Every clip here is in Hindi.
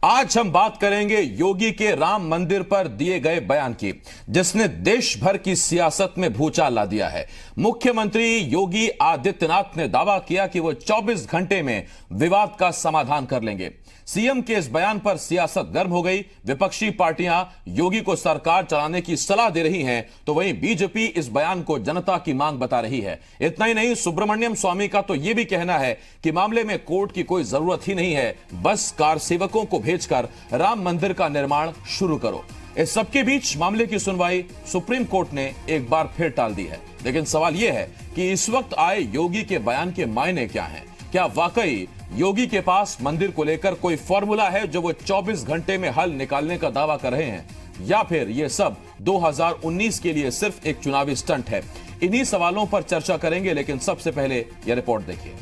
आज हम बात करेंगे योगी के राम मंदिर पर दिए गए बयान की, जिसने देश भर की सियासत में भूचाल ला दिया है। मुख्यमंत्री योगी आदित्यनाथ ने दावा किया कि वो 24 घंटे में विवाद का समाधान कर लेंगे। सीएम के इस बयान पर सियासत गर्म हो गई। विपक्षी पार्टियां योगी को सरकार चलाने की सलाह दे रही हैं, तो वहीं बीजेपी इस बयान को जनता की मांग बता रही है। इतना ही नहीं, सुब्रमण्यम स्वामी का तो यह भी कहना है कि मामले में कोर्ट की कोई जरूरत ही नहीं है, बस कार सेवकों को भेजकर राम मंदिर का निर्माण शुरू करो। इस सबके बीच मामले की सुनवाई सुप्रीम कोर्ट ने एक बार फिर टाल दी है। लेकिन सवाल यह है कि इस वक्त आए योगी के बयान के मायने क्या हैं? क्या वाकई योगी के पास मंदिर को लेकर कोई फॉर्मूला है जो वो 24 घंटे में हल निकालने का दावा कर रहे हैं, या फिर ये सब 2019 के लिए सिर्फ एक चुनावी स्टंट है? इन्हीं सवालों पर चर्चा करेंगे, लेकिन सबसे पहले यह रिपोर्ट देखिए।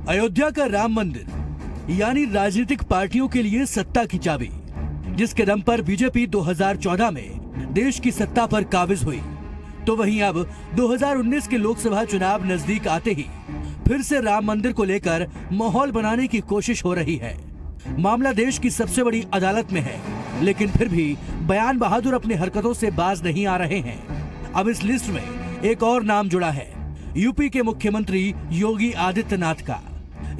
अयोध्या का राम मंदिर यानी राजनीतिक पार्टियों के लिए सत्ता की चाबी, जिसके दम पर बीजेपी 2014 में देश की सत्ता पर काबिज हुई, तो वहीं अब 2019 के लोकसभा चुनाव नजदीक आते ही फिर से राम मंदिर को लेकर माहौल बनाने की कोशिश हो रही है। मामला देश की सबसे बड़ी अदालत में है, लेकिन फिर भी बयान बहादुर अपनी हरकतों से बाज नहीं आ रहे हैं। अब इस लिस्ट में एक और नाम जुड़ा है, यूपी के मुख्यमंत्री योगी आदित्यनाथ का।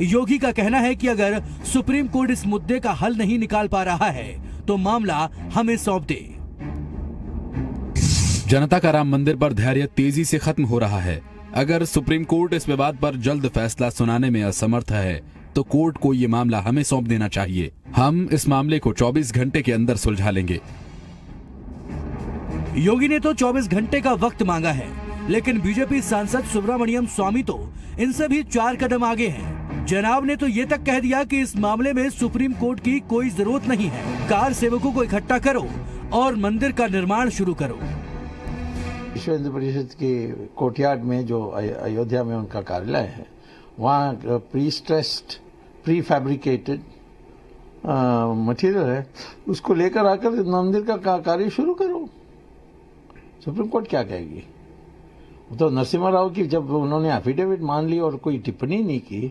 योगी का कहना है कि अगर सुप्रीम कोर्ट इस मुद्दे का हल नहीं निकाल पा रहा है तो मामला हमें सौंप दे। जनता का राम मंदिर पर धैर्य तेजी से खत्म हो रहा है। अगर सुप्रीम कोर्ट इस विवाद पर जल्द फैसला सुनाने में असमर्थ है तो कोर्ट को ये मामला हमें सौंप देना चाहिए। हम इस मामले को 24 घंटे के अंदर सुलझा लेंगे। योगी ने तो 24 घंटे का वक्त मांगा है, लेकिन बीजेपी सांसद सुब्रमण्यम स्वामी तो इनसे भी 4 कदम आगे हैं। जनाब ने तो ये तक कह दिया कि इस मामले में सुप्रीम कोर्ट की कोई जरूरत नहीं है, कार सेवकों को इकट्ठा करो और मंदिर का निर्माण शुरू करो। विश्व हिंदू परिषद के कोर्टयार्ड में जो अयोध्या में उनका कार्यालय है, वहाँ pre stressed pre fabricated material है, उसको लेकर आकर मंदिर का कार्य शुरू करो। सुप्रीम कोर्ट क्या कहेगी? तो नरसिम्हा राव की जब उन्होंने एफिडेविट मान ली और कोई टिप्पणी नहीं की,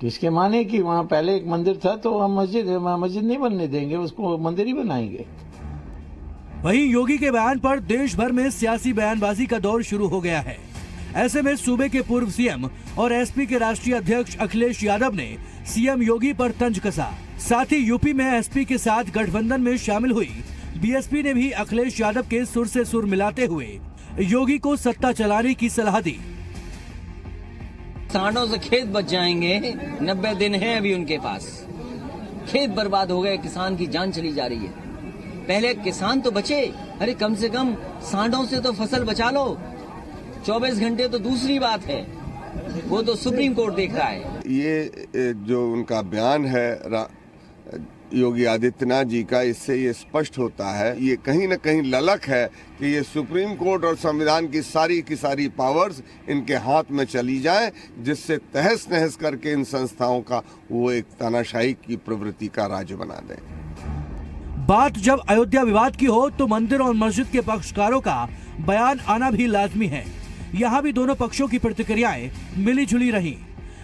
तो इसके माने कि वहाँ पहले एक मंदिर था तो हम मस्जिद नहीं बनने देंगे, उसको मंदिर ही बनाएंगे। वहीं योगी के बयान पर देश भर में सियासी बयानबाजी का दौर शुरू हो गया है। ऐसे में सूबे के पूर्व सीएम और एसपी के राष्ट्रीय अध्यक्ष अखिलेश यादव ने सीएम योगी पर तंज कसा। साथ ही यूपी में एसपी के साथ गठबंधन में शामिल हुई बीएसपी ने भी अखिलेश यादव के सुर से सुर मिलाते हुए योगी को सत्ता चलाने की सलाह दी। सांडों से खेत बच जाएंगे, 90 दिन है अभी उनके पास। खेत बर्बाद हो गए, किसान की जान चली जा रही है। पहले किसान तो बचे, अरे कम से कम सांडों से तो फसल बचा लो। 24 घंटे तो दूसरी बात है, वो तो सुप्रीम कोर्ट देख रहा है। ये जो उनका बयान है योगी आदित्यनाथ जी का, इससे ये स्पष्ट होता है, ये कहीं न कहीं ललक है कि ये सुप्रीम कोर्ट और संविधान की सारी पावर्स इनके हाथ में चली जाए, जिससे तहस नहस करके इन संस्थाओं का वो एक तानाशाही की प्रवृत्ति का राज्य बना दें। बात जब अयोध्या विवाद की हो तो मंदिर और मस्जिद के पक्षकारों का बयान आना भी लाजमी है। यहाँ भी दोनों पक्षों की प्रतिक्रियाएं मिली जुली रही।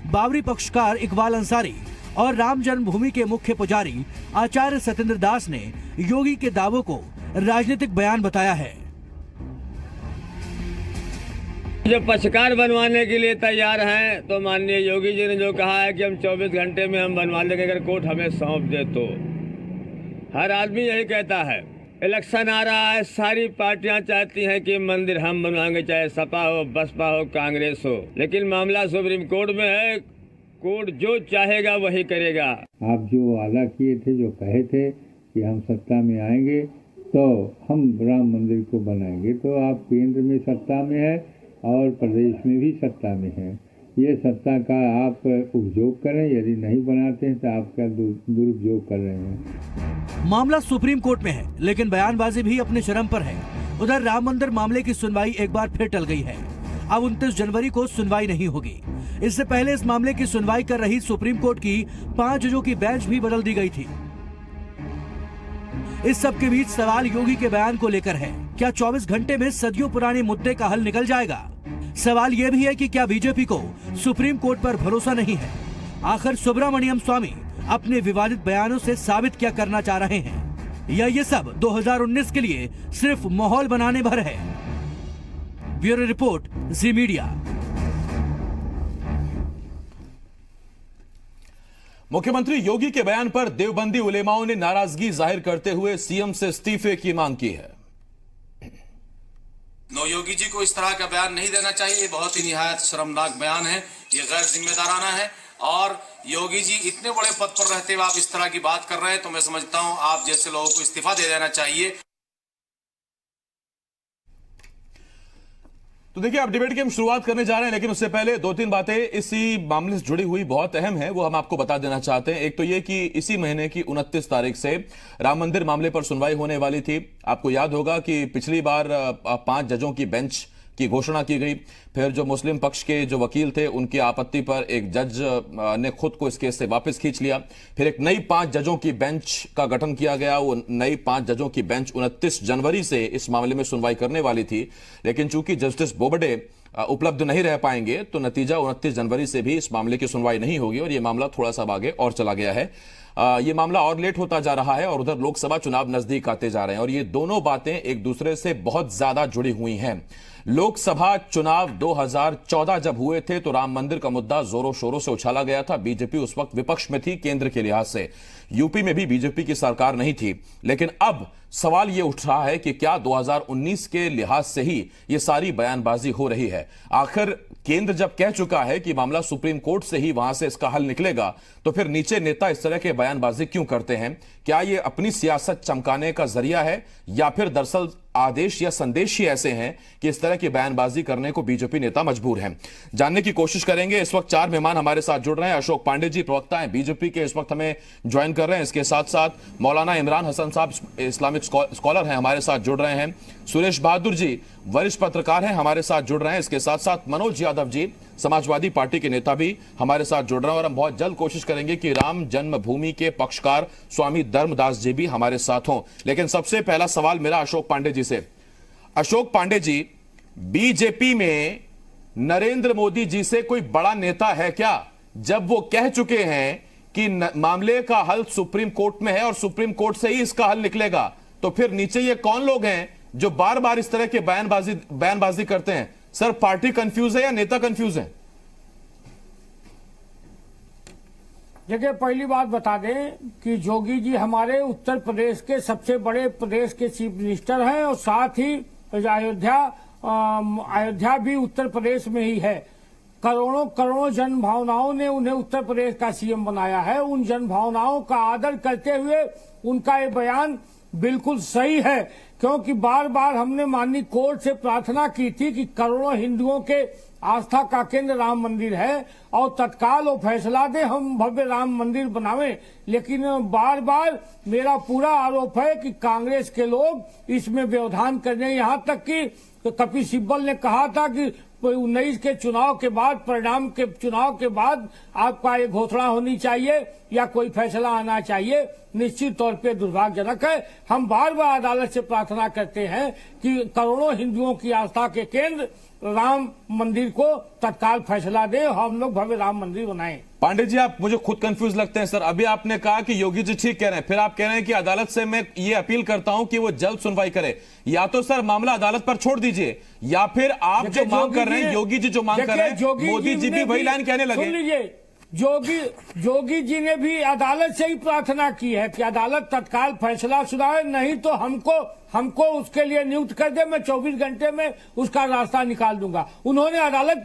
बाबरी पक्षकार इकबाल अंसारी और राम जन्मभूमि के मुख्य पुजारी आचार्य सत्येंद्र दास ने योगी के दावों को राजनीतिक बयान बताया है। जो पक्षकार बनवाने के लिए तैयार हैं, तो माननीय योगी जी ने जो कहा है कि हम 24 घंटे में हम बनवा लेंगे, अगर कोर्ट हमें सौंप दे तो। हर आदमी यही कहता है। इलेक्शन आ रहा है, सारी पार्टियां चाहती हैं कि मंदिर हम बनवाएंगे, चाहे सपा हो, बसपा हो, कांग्रेस हो, लेकिन मामला सुप्रीम कोर्ट में है। कोर्ट जो चाहेगा वही करेगा। आप जो वादा किए थे, जो कहे थे कि हम सत्ता में आएंगे तो हम राम मंदिर को बनाएंगे, तो आप केंद्र में सत्ता में है और प्रदेश में भी सत्ता में है। ये सत्ता का आप उपयोग करें, यदि नहीं बनाते हैं तो आप क्या दुरुपयोग कर रहे हैं। मामला सुप्रीम कोर्ट में है, लेकिन बयानबाजी भी अपने चरम पर है। उधर राम मंदिर मामले की सुनवाई एक बार फिर टल गई है। अब 29 जनवरी को सुनवाई नहीं होगी। इससे पहले इस मामले की सुनवाई कर रही सुप्रीम कोर्ट की 5 जजों की बेंच भी बदल दी गई थी। इस सब के बीच सवाल योगी के बयान को लेकर है। क्या 24 घंटे में सदियों पुराने मुद्दे का हल निकल जाएगा? सवाल यह भी है कि क्या बीजेपी को सुप्रीम कोर्ट पर भरोसा नहीं है? आखिर सुब्रमण्यम स्वामी अपने विवादित बयानों से साबित क्या करना चाह रहे हैं, या ये सब 2019 के लिए सिर्फ माहौल बनाने भर है? ब्यूरो रिपोर्ट, जी मीडिया। मुख्यमंत्री योगी के बयान पर देवबंदी उलेमाओं ने नाराजगी जाहिर करते हुए सीएम से इस्तीफे की मांग की है। योगी जी को इस तरह का बयान नहीं देना चाहिए। ये बहुत ही निहायत शर्मनाक बयान है, ये गैर जिम्मेदाराना है। और योगी जी इतने बड़े पद पर रहते हुए आप इस तरह की बात कर रहे हैं, तो मैं समझता हूं आप जैसे लोगों को इस्तीफा दे देना चाहिए। तो देखिए, अब डिबेट की हम शुरुआत करने जा रहे हैं, लेकिन उससे पहले दो तीन बातें इसी मामले से जुड़ी हुई बहुत अहम है, वो हम आपको बता देना चाहते हैं। एक तो ये कि इसी महीने की 29 तारीख से राम मंदिर मामले पर सुनवाई होने वाली थी। आपको याद होगा कि पिछली बार 5 जजों की बेंच की घोषणा की गई, फिर जो मुस्लिम पक्ष के जो वकील थे उनकी आपत्ति पर एक जज ने खुद को इस केस से वापस खींच लिया। फिर एक नई 5 जजों की बेंच का गठन किया गया। वो नई 5 जजों की बेंच 29 जनवरी से इस मामले में सुनवाई करने वाली थी, लेकिन चूंकि जस्टिस बोबडे उपलब्ध नहीं रह पाएंगे तो नतीजा 29 जनवरी से भी इस मामले की सुनवाई नहीं होगी और यह मामला थोड़ा सा आगे और चला गया है। ये मामला और लेट होता जा रहा है और उधर लोकसभा चुनाव नजदीक आते जा रहे हैं और ये दोनों बातें एक दूसरे से बहुत ज्यादा जुड़ी हुई हैं। लोकसभा चुनाव 2014 जब हुए थे तो राम मंदिर का मुद्दा जोरों शोरों से उछाला गया था। बीजेपी उस वक्त विपक्ष में थी केंद्र के लिहाज से, यूपी में भी बीजेपी की सरकार नहीं थी। लेकिन अब सवाल यह उठ रहा है कि क्या 2019 के लिहाज से ही यह सारी बयानबाजी हो रही है? आखिर केंद्र जब कह चुका है कि मामला सुप्रीम कोर्ट से ही वहां से इसका हल निकलेगा, तो फिर नीचे नेता इस तरह के बयानबाजी क्यों करते हैं? क्या यह अपनी सियासत चमकाने का जरिया है या फिर दरअसल आदेश या संदेश ही ऐसे हैं कि इस तरह की बयानबाजी करने को बीजेपी नेता मजबूर हैं? जानने की कोशिश करेंगे। इस वक्त 4 मेहमान हमारे साथ जुड़ रहे हैं। अशोक पांडे जी प्रवक्ता हैं बीजेपी के, इस वक्त हमें ज्वाइन कर रहे हैं। इसके साथ साथ मौलाना इमरान हसन साहब इस्लामिक स्कॉलर हैं, हमारे साथ जुड़ रहे हैं। सुरेश बहादुर जी वरिष्ठ पत्रकार हैं, हमारे साथ जुड़ रहे हैं। इसके साथ साथ मनोज यादव जी समाजवादी पार्टी के नेता भी हमारे साथ जुड़ रहे हैं और हम बहुत जल्द कोशिश करेंगे कि राम जन्मभूमि के पक्षकार स्वामी धर्मदास जी भी हमारे साथ हों। लेकिन सबसे पहला सवाल मेरा अशोक पांडे जी से। अशोक पांडे जी, बीजेपी में नरेंद्र मोदी जी से कोई बड़ा नेता है क्या, जब वो कह चुके हैं कि मामले का हल सुप्रीम कोर्ट में है और सुप्रीम कोर्ट से ही इसका हल निकलेगा? तो फिर नीचे ये कौन लोग हैं जो बार बार इस तरह के बयानबाजी करते हैं? सर, पार्टी कंफ्यूज है या नेता कंफ्यूज है? देखिए, पहली बात बता दें कि योगी जी हमारे उत्तर प्रदेश के सबसे बड़े प्रदेश के चीफ मिनिस्टर हैं और साथ ही अयोध्या भी उत्तर प्रदेश में ही है। करोड़ों करोड़ों जन भावनाओं ने उन्हें उत्तर प्रदेश का सीएम बनाया है। उन जन भावनाओं का आदर करते हुए उनका ये बयान बिल्कुल सही है, क्योंकि बार बार हमने माननीय कोर्ट से प्रार्थना की थी कि करोड़ों हिंदुओं के आस्था का केंद्र राम मंदिर है और तत्काल वो फैसला दे, हम भव्य राम मंदिर बनावें। लेकिन बार बार मेरा पूरा आरोप है कि कांग्रेस के लोग इसमें व्यवधान कर रहे हैं। यहाँ तक कि कपिल सिब्बल ने कहा था कि 19 के चुनाव के बाद, परिणाम के चुनाव के बाद आपका ये घोषणा होनी चाहिए या कोई फैसला आना चाहिए। निश्चित तौर पे दुर्भाग्यजनक है। हम बार बार अदालत से प्रार्थना करते हैं कि करोड़ों हिंदुओं की आस्था के केंद्र राम मंदिर को तत्काल फैसला दे, हम लोग भव्य राम मंदिर बनाएं। पांडे जी, आप मुझे खुद कंफ्यूज लगते हैं सर। अभी आपने कहा कि योगी जी ठीक कह रहे हैं, फिर आप कह रहे हैं कि अदालत से मैं ये अपील करता हूं कि वो जल्द सुनवाई करे। या तो सर मामला अदालत पर छोड़ दीजिए, या फिर आप जो मांग कर रहे हैं, योगी जी जो मांग कर रहे हैं, मोदी जी भी वही लाइन कहने लगे। सुन लीजिए, योगी जी ने भी अदालत से ही प्रार्थना की है कि अदालत तत्काल फैसला सुनाए, नहीं तो हमको उसके लिए नियुक्त कर दे, मैं 24 घंटे में उसका रास्ता निकाल दूंगा। उन्होंने अदालत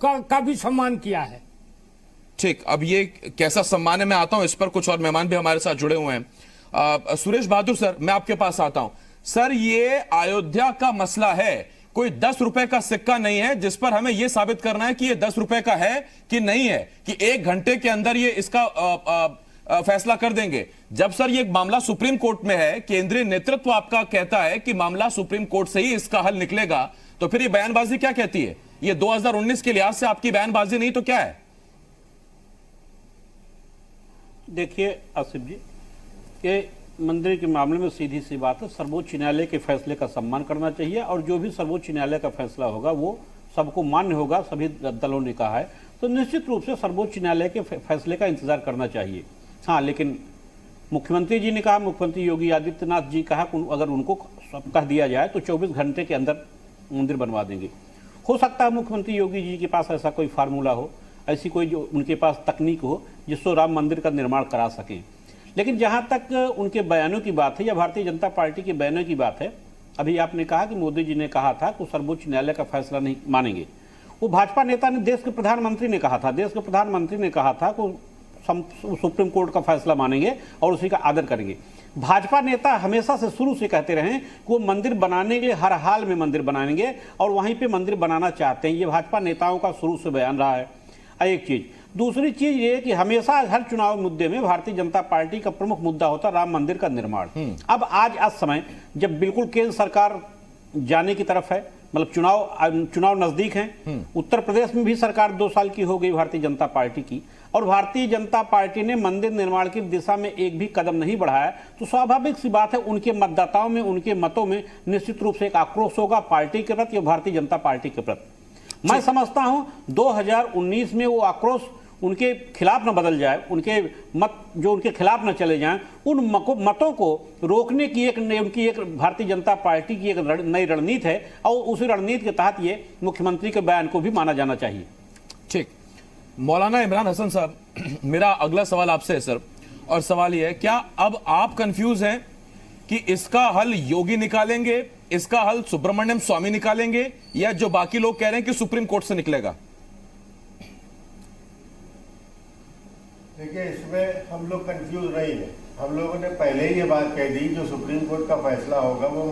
का भी सम्मान किया है। ठीक, अब ये कैसा सम्मान है मैं आता हूं, इस पर कुछ और मेहमान भी हमारे साथ जुड़े हुए हैं। सुरेश बहादुर सर, मैं आपके पास आता हूं। सर, ये अयोध्या का मसला है, कोई 10 रुपए का सिक्का नहीं है जिस पर हमें यह साबित करना है कि ये 10 रुपए का है कि नहीं है, कि 1 घंटे के अंदर ये इसका फैसला कर देंगे। जब सर ये मामला सुप्रीम कोर्ट में है, केंद्रीय नेतृत्व आपका कहता है कि मामला सुप्रीम कोर्ट से ही इसका हल निकलेगा, तो फिर ये बयानबाजी क्या कहती है? ये 2019 के लिहाज से आपकी बयानबाजी नहीं तो क्या है? देखिए आसिफ जी, ये मंदिर के मामले में सीधी सी बात है, सर्वोच्च न्यायालय के फैसले का सम्मान करना चाहिए और जो भी सर्वोच्च न्यायालय का फैसला होगा वो सबको मान्य होगा, सभी दलों ने कहा है, तो निश्चित रूप से सर्वोच्च न्यायालय के फैसले का इंतजार करना चाहिए। हाँ, लेकिन मुख्यमंत्री जी ने कहा, मुख्यमंत्री योगी आदित्यनाथ जी कहा अगर उनको कह दिया जाए तो 24 घंटे के अंदर मंदिर बनवा देंगे। हो सकता है मुख्यमंत्री योगी जी के पास ऐसा कोई फार्मूला हो, ऐसी कोई जो उनके पास तकनीक हो जिससे राम मंदिर का निर्माण करा सकें। लेकिन जहां तक उनके बयानों की बात है या भारतीय जनता पार्टी के बयानों की बात है, अभी आपने कहा कि मोदी जी ने कहा था कि सर्वोच्च न्यायालय का फैसला नहीं मानेंगे। वो भाजपा नेता ने, देश के प्रधानमंत्री ने कहा था, देश के प्रधानमंत्री ने कहा था कि सुप्रीम कोर्ट का फैसला मानेंगे और उसी का आदर करेंगे। भाजपा नेता हमेशा से शुरू से कहते रहे कि वो मंदिर बनाने के लिए हर हाल में मंदिर बनाएंगे और वहीं पे मंदिर बनाना चाहते हैं। ये भाजपा नेताओं का शुरू से बयान रहा है। एक चीज, दूसरी चीज ये कि हमेशा हर चुनाव मुद्दे में भारतीय जनता पार्टी का प्रमुख मुद्दा होता राम मंदिर का निर्माण। अब आज समय जब बिल्कुल केंद्र सरकार जाने की तरफ है, मतलब चुनाव नजदीक हैं, उत्तर प्रदेश में भी सरकार 2 साल की हो गई भारतीय जनता पार्टी की, और भारतीय जनता पार्टी ने मंदिर निर्माण की दिशा में एक भी कदम नहीं बढ़ाया, तो स्वाभाविक सी बात है उनके मतदाताओं में, उनके मतों में निश्चित रूप से एक आक्रोश होगा पार्टी के प्रति या भारतीय जनता पार्टी के प्रति। मैं समझता हूं 2019 में वो आक्रोश उनके खिलाफ न बदल जाए, उनके मत जो उनके खिलाफ न चले जाएं, उन मतों को रोकने की उनकी एक भारतीय जनता पार्टी की एक नई रणनीति है और उसी रणनीति के तहत ये मुख्यमंत्री के बयान को भी माना जाना चाहिए। ठीक, मौलाना इमरान हसन साहब, मेरा अगला सवाल आपसे है सर, और सवाल ये है, क्या अब आप कंफ्यूज हैं कि इसका हल योगी निकालेंगे, इसका हल सुब्रमण्यम स्वामी निकालेंगे, या जो बाकी लोग कह रहे हैं कि सुप्रीम कोर्ट से निकलेगा? देखिए, इसमें हम लोग कंफ्यूज नहीं है। हम लोगों ने पहले ही ये बात कह दी जो सुप्रीम कोर्ट का फैसला होगा वो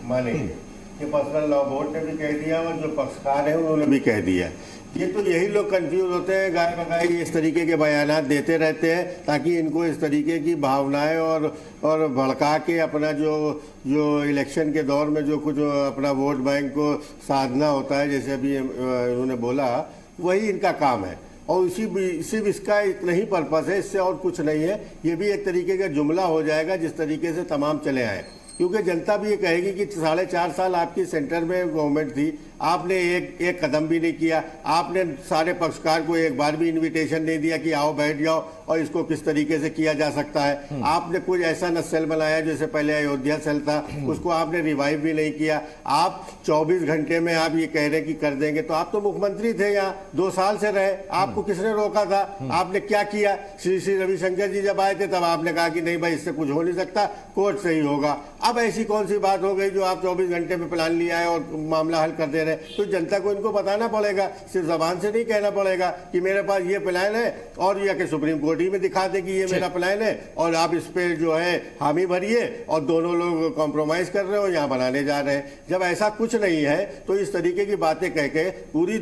मानेंगे। ये पर्सनल लॉ बोर्ड ने भी कह दिया और जो पक्षकार है उन्होंने भी कह दिया। ये तो यही लोग कंफ्यूज होते हैं, गाय बगाए इस तरीके के बयानात देते रहते हैं ताकि इनको इस तरीके की भावनाएं और भड़का के अपना जो इलेक्शन के दौर में जो कुछ अपना वोट बैंक को साधना होता है, जैसे अभी उन्होंने बोला, वही इनका काम है। और सिर्फ इसका इतना ही पर्पस है, इससे और कुछ नहीं है। ये भी एक तरीके का जुमला हो जाएगा जिस तरीके से तमाम चले आए, क्योंकि जनता भी ये कहेगी कि 4.5 साल आपकी सेंटर में गवर्नमेंट थी, आपने एक कदम भी नहीं किया, आपने सारे पक्षकार को एक बार भी इनविटेशन नहीं दिया कि आओ बैठ जाओ और इसको किस तरीके से किया जा सकता है। आपने कुछ ऐसा न सेल बनाया जैसे पहले अयोध्या सेल था, उसको आपने रिवाइव भी नहीं किया। आप 24 घंटे में आप ये कह रहे हैं कि कर देंगे, तो आप तो मुख्यमंत्री थे, यहाँ 2 साल से रहे, आपको किसने रोका था? आपने क्या किया? श्री रविशंकर जी जब आए थे तब आपने कहा कि नहीं भाई इससे कुछ हो नहीं सकता, कोर्ट से ही होगा। अब ऐसी कौन सी बात हो गई जो आप 24 घंटे में प्लान लिया है और मामला हल कर दे रहे हैं? तो जनता को इनको बताना पड़ेगा, सिर्फ जबान से नहीं कहना पड़ेगा कि मेरे पास ये प्लान है और ये कि सुप्रीम कोर्ट ही में दिखा दे कि ये मेरा प्लान है और आप इस पे जो है हामी भरिए और दोनों लोग कॉम्प्रोमाइज कर रहे हो, यहाँ बनाने जा रहे हैं। जब ऐसा कुछ नहीं है तो इस तरीके की बातें कह के पूरी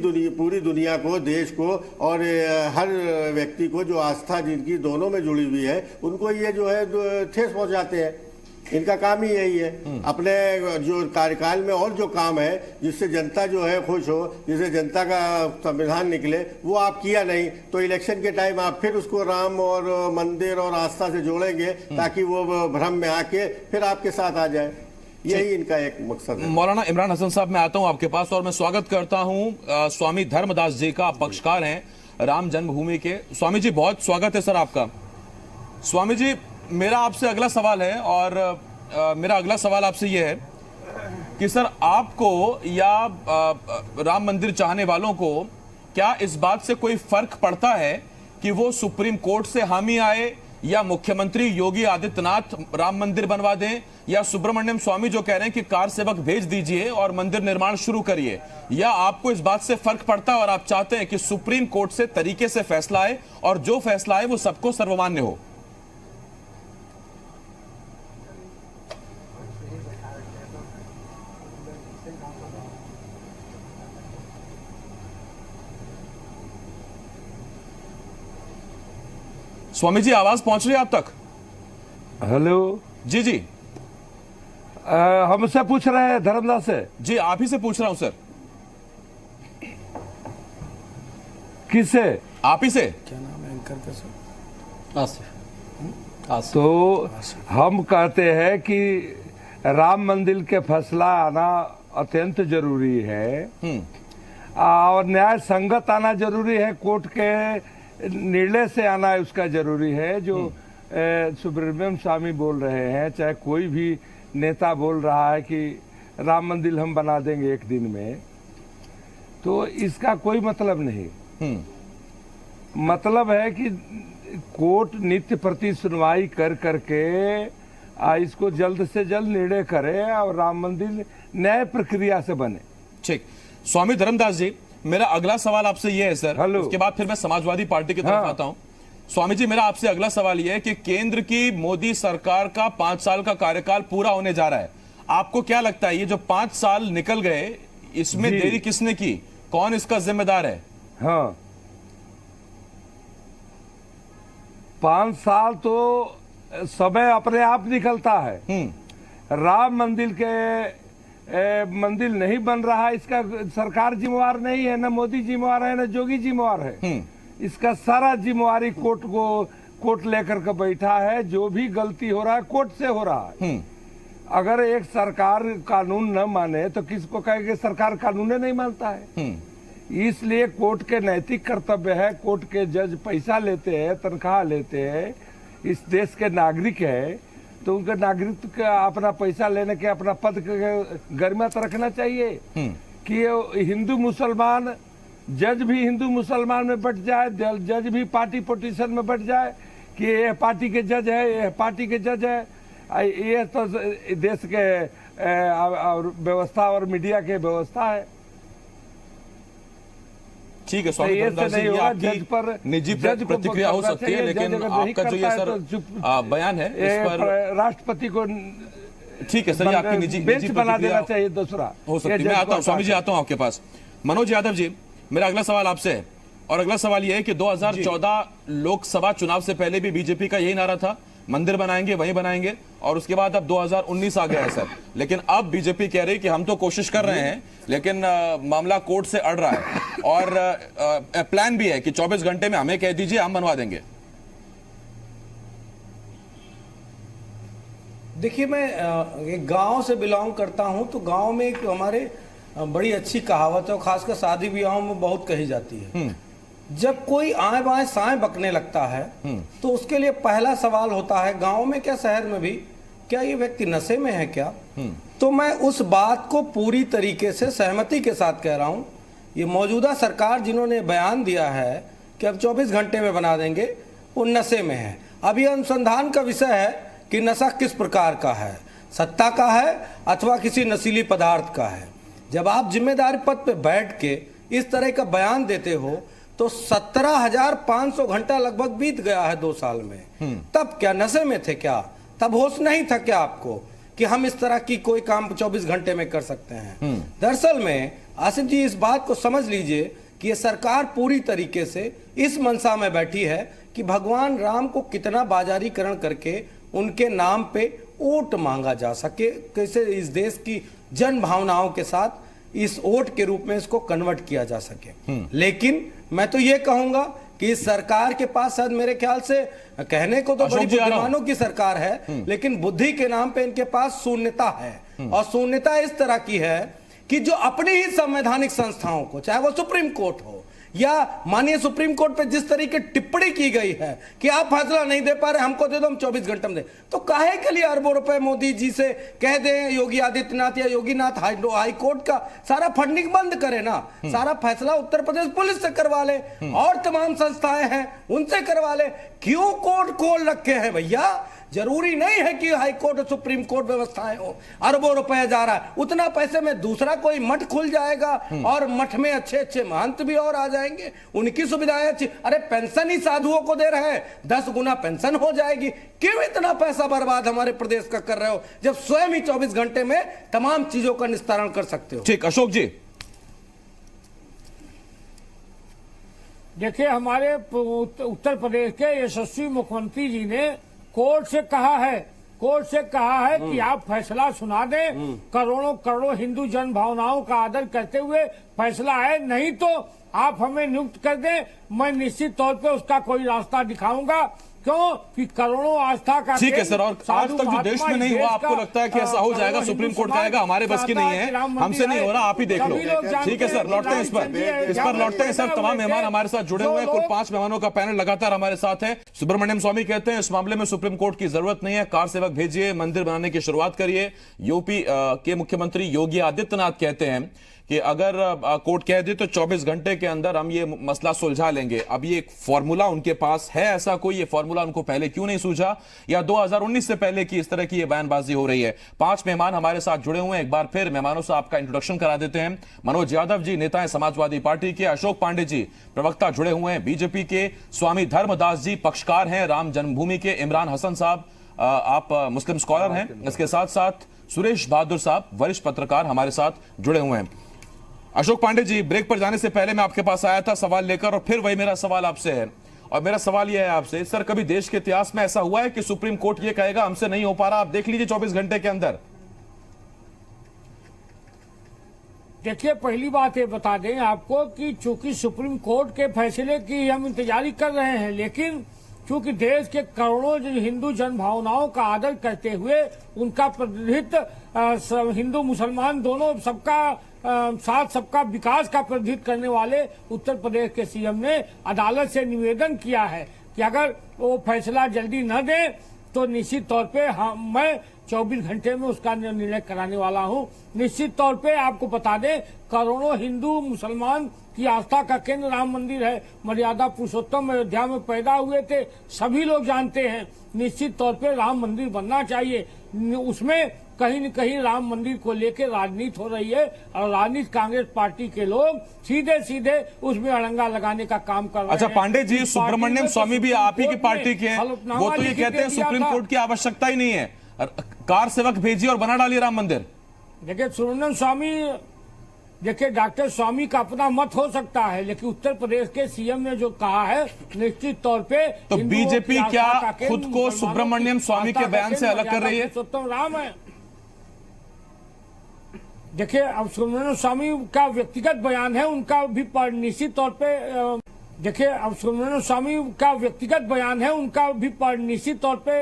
दुनिया को, देश को और हर व्यक्ति को जो आस्था जिनकी दोनों में जुड़ी हुई है उनको ये जो है ठेस पहुंचाते हैं। इनका काम ही यही है। अपने जो कार्यकाल में और जो काम है जिससे जनता जो है खुश हो, जिससे जनता का संविधान निकले, वो आप किया नहीं, तो इलेक्शन के टाइम आप फिर उसको राम और मंदिर और आस्था से जोड़ेंगे ताकि वो भ्रम में आके फिर आपके साथ आ जाए। यही इनका एक मकसद है। मौलाना इमरान हसन साहब, मैं आता हूं आपके पास और मैं स्वागत करता हूं स्वामी धर्मदास जी का। आप पक्षकार हैं राम जन्मभूमि के। स्वामी जी, बहुत स्वागत है सर आपका। स्वामी जी, मेरा आपसे अगला सवाल है और मेरा अगला सवाल आपसे यह है कि सर आपको या राम मंदिर चाहने वालों को क्या इस बात से कोई फर्क पड़ता है कि वो सुप्रीम कोर्ट से हामी आए या मुख्यमंत्री योगी आदित्यनाथ राम मंदिर बनवा दें या सुब्रमण्यम स्वामी जो कह रहे हैं कि कार सेवक भेज दीजिए और मंदिर निर्माण शुरू करिए, या आपको इस बात से फर्क पड़ता है और आप चाहते हैं कि सुप्रीम कोर्ट से तरीके से फैसला आए और जो फैसला आए वो सबको सर्वमान्य हो? स्वामी जी, आवाज पहुंच रही है आप तक? हेलो जी जी, हमसे पूछ रहे हैं धर्मदास से? जी, आप ही से पूछ रहा हूं सर। किससे? आप ही से। क्या नाम है एंकर का सर? आसिफ। तो हम कहते हैं कि राम मंदिर के फैसला आना अत्यंत जरूरी है। और न्याय संगत आना जरूरी है, कोर्ट के निर्णय से आना उसका जरूरी है। जो सुब्रमण्यम स्वामी बोल रहे हैं, चाहे कोई भी नेता बोल रहा है कि राम मंदिर हम बना देंगे एक दिन में, तो इसका कोई मतलब नहीं। मतलब है कि कोर्ट नित्य प्रति सुनवाई कर करके इसको जल्द से जल्द निर्णय करे और राम मंदिर न्याय प्रक्रिया से बने। ठीक, स्वामी धर्मदास जी, मेरा अगला सवाल आपसे ये है सर, उसके बाद फिर मैं समाजवादी पार्टी की तरफ आता हूं। स्वामी जी, मेरा आपसे अगला सवाल यह है कि केंद्र की मोदी सरकार का 5 साल का कार्यकाल पूरा होने जा रहा है। आपको क्या लगता है, ये जो 5 साल निकल गए, इसमें देरी किसने की, कौन इसका जिम्मेदार है? हाँ, 5 साल तो समय अपने आप निकलता है। राम मंदिर के मंदिर नहीं बन रहा, इसका सरकार जिम्मेवार नहीं है, न मोदी जिम्मेवार है, न जोगी जिम्मेवार है। इसका सारा जिम्मेवारी कोर्ट लेकर के बैठा है। जो भी गलती हो रहा है कोर्ट से हो रहा है। अगर एक सरकार कानून न माने तो किसको कहेंगे सरकार कानून नहीं मानता है। इसलिए कोर्ट के नैतिक कर्तव्य है, कोर्ट के जज पैसा लेते हैं, तनख्वाह लेते हैं, इस देश के नागरिक है, तो उनके नागरिक का अपना पैसा लेने के अपना पद के गरिमा तो रखना चाहिए कि हिंदू मुसलमान जज भी हिंदू मुसलमान में बट जाए, जज भी पार्टी पोलिटिशियन में बट जाए कि ये पार्टी के जज है, ये पार्टी के जज है। ये तो देश के व्यवस्था और मीडिया के व्यवस्था है। ठीक है स्वामी धर्मदास जी, ये आपकी निजी प्रतिक्रिया हो सकती है, लेकिन आपका जो ये सर बयान है इस पर राष्ट्रपति को ठीक है सर, ये आपकी निजी बना देना चाहिए दूसरा हो सकती है। मैं आता हूँ स्वामी जी, आता हूँ आपके पास। मनोज यादव जी, मेरा अगला सवाल आपसे है, और अगला सवाल यह है कि 2014 लोकसभा चुनाव से पहले भी बीजेपी का यही नारा था, मंदिर बनाएंगे वहीं बनाएंगे, और उसके बाद अब 2019 आ गया है सर। लेकिन अब बीजेपी कह रही कि हम तो कोशिश कर रहे हैं, लेकिन मामला कोर्ट से अड़ रहा है, और प्लान भी है कि 24 घंटे में हमें कह दीजिए, हम बनवा देंगे। देखिए, मैं एक गांव से बिलोंग करता हूं, तो गांव में एक हमारे बड़ी अच्छी कहावत है, और खासकर शादी ब्याहों में बहुत कही जाती है। जब कोई आए बाएं साएं बकने लगता है तो उसके लिए पहला सवाल होता है, गांव में क्या शहर में भी, क्या ये व्यक्ति नशे में है क्या? तो मैं उस बात को पूरी तरीके से सहमति के साथ कह रहा हूं। ये मौजूदा सरकार जिन्होंने बयान दिया है कि अब 24 घंटे में बना देंगे, वो नशे में है। अब ये अनुसंधान का विषय है कि नशा किस प्रकार का है, सत्ता का है अथवा किसी नशीली पदार्थ का है। जब आप जिम्मेदारी पद पे बैठ के इस तरह का बयान देते हो तो 17,500 घंटा लगभग बीत गया है 2 साल में। तब क्या नशे में थे क्या? तब होश नहीं था क्या आपको कि हम इस तरह की कोई काम 24 घंटे में कर सकते हैं? दरअसल में आसिफ जी, इस बात को समझ लीजिए कि ये सरकार पूरी तरीके से इस मंशा में बैठी है कि भगवान राम को कितना बाजारीकरण करके उनके नाम पे वोट मांगा जा सके, कैसे इस देश की जन भावनाओं के साथ इस वोट के रूप में इसको कन्वर्ट किया जा सके। लेकिन मैं तो ये कहूंगा कि इस सरकार के पास शायद मेरे ख्याल से कहने को तो बड़ी बुद्धिमानों की सरकार है, लेकिन बुद्धि के नाम पे इनके पास शून्यता है। और शून्यता इस तरह की है कि जो अपनी ही संवैधानिक संस्थाओं को, चाहे वो सुप्रीम कोर्ट हो या माननीय सुप्रीम कोर्ट पे जिस तरीके टिप्पणी की गई है कि आप फैसला नहीं दे पा रहे, हमको दे दो, हम 24 घंटे में दे, तो काहे के लिए अरबों रुपए मोदी जी से कह दें योगी आदित्यनाथ या योगीनाथ हाई कोर्ट का सारा फंडिंग बंद करे ना, सारा फैसला उत्तर प्रदेश पुलिस से करवा ले और तमाम संस्थाएं हैं उनसे करवा ले। क्यों कोर्ट खोल रखे हैं भैया? जरूरी नहीं है कि हाई कोर्ट और सुप्रीम कोर्ट व्यवस्थाएं हो। अरबों रुपए जा रहा है, उतना पैसे में दूसरा कोई मठ खुल जाएगा और मठ में अच्छे अच्छे महंत भी और आ जाएंगे, उनकी सुविधाएं अच्छी। अरे पेंशन ही साधुओं को दे रहे हैं, 10 गुना पेंशन हो जाएगी। क्यों इतना पैसा बर्बाद हमारे प्रदेश का कर रहे हो, जब स्वयं ही 24 घंटे में तमाम चीजों का निस्तारण कर सकते हो? ठीक, अशोक जी। देखिए, हमारे उत्तर प्रदेश के यशस्वी मुख्यमंत्री जी ने कोर्ट से कहा है कि आप फैसला सुना दें, करोड़ों करोड़ों हिंदू जन भावनाओं का आदर करते हुए फैसला है, नहीं तो आप हमें नियुक्त कर दें, मैं निश्चित तौर पे उसका कोई रास्ता दिखाऊंगा क्यों कि करोड़ों आस्था का ठीक है सर, और आज तक जो देश में नहीं हुआ, आपको लगता है कि ऐसा हो जाएगा, सुप्रीम कोर्ट का आएगा, हमारे बस की नहीं है, हमसे नहीं हो रहा, आप ही देख लो। ठीक है सर, लौटते हैं इस पर लौटते हैं सर। तमाम मेहमान हमारे साथ जुड़े हुए हैं, कुल 5 मेहमानों का पैनल लगातार हमारे साथ है। सुब्रमण्यम स्वामी कहते हैं इस मामले में सुप्रीम कोर्ट की जरूरत नहीं है, कार सेवक भेजिए, मंदिर बनाने की शुरुआत करिए। यूपी के मुख्यमंत्री योगी आदित्यनाथ कहते हैं कि अगर कोर्ट कह दे तो 24 घंटे के अंदर हम ये मसला सुलझा लेंगे। अब ये एक फॉर्मूला उनके पास है, ऐसा कोई ये फॉर्मूला उनको पहले क्यों नहीं सूझा, या 2019 से पहले की इस तरह की ये बयानबाजी हो रही है। 5 मेहमान हमारे साथ जुड़े हुए हैं, एक बार फिर मेहमानों से आपका इंट्रोडक्शन करा देते हैं। मनोज यादव जी नेता है समाजवादी पार्टी के, अशोक पांडे जी प्रवक्ता जुड़े हुए हैं बीजेपी के, स्वामी धर्मदास जी पक्षकार हैं राम जन्मभूमि के, इमरान हसन साहब आप मुस्लिम स्कॉलर हैं, इसके साथ साथ सुरेश बहादुर साहब वरिष्ठ पत्रकार हमारे साथ जुड़े हुए हैं। अशोक पांडे जी, ब्रेक पर जाने से पहले मैं आपके पास आया था सवाल लेकर, और फिर वही मेरा सवाल आपसे है, और मेरा सवाल यह है आपसे सर, कभी देश के इतिहास में ऐसा हुआ है कि सुप्रीम कोर्ट ये कहेगा हमसे नहीं हो पा रहा, आप देख लीजिए 24 घंटे के अंदर? देखिए, पहली बात ये बता दें आपको कि चूंकि सुप्रीम कोर्ट के फैसले की हम इंतजारी कर रहे हैं, लेकिन चूंकि देश के करोड़ों हिंदू जन भावनाओं का आदर करते हुए उनका प्रतिनिधित्व हिंदू मुसलमान दोनों सबका साथ सबका विकास का प्रतिनिधित्व करने वाले उत्तर प्रदेश के सीएम ने अदालत से निवेदन किया है कि अगर वो फैसला जल्दी न दे तो निश्चित तौर पे मैं 24 घंटे में उसका निर्णय कराने वाला हूं। निश्चित तौर पे आपको बता दें, करोड़ों हिंदू मुसलमान की आस्था का केंद्र राम मंदिर है। मर्यादा पुरुषोत्तम अयोध्या में पैदा हुए थे, सभी लोग जानते हैं। निश्चित तौर पे राम मंदिर बनना चाहिए। उसमें कहीं न कहीं राम मंदिर को लेकर राजनीति हो रही है, और राजनीति कांग्रेस पार्टी के लोग सीधे सीधे उसमें अड़ंगा लगाने का काम कर रहे हैं। अच्छा पांडे जी, सुब्रमण्यम स्वामी भी आप ही की पार्टी के हैं, वो तो ये कहते हैं सुप्रीम कोर्ट की आवश्यकता ही नहीं है, कार सेवक भेजिए और बना डालिए राम मंदिर। देखिए सुब्रमण्यम स्वामी, देखिए डॉक्टर स्वामी का अपना मत हो सकता है, लेकिन उत्तर प्रदेश के सीएम ने जो कहा है निश्चित तौर पे, तो बीजेपी क्या खुद को सुब्रमण्यम स्वामी के बयान से अलग कर रही है? राम है। देखिए, अब सुब्रमण्यम स्वामी का व्यक्तिगत बयान है, उनका भी निश्चित तौर पे देखिए, अब सुब्रमण्यम स्वामी का व्यक्तिगत बयान है, उनका भी निश्चित तौर पे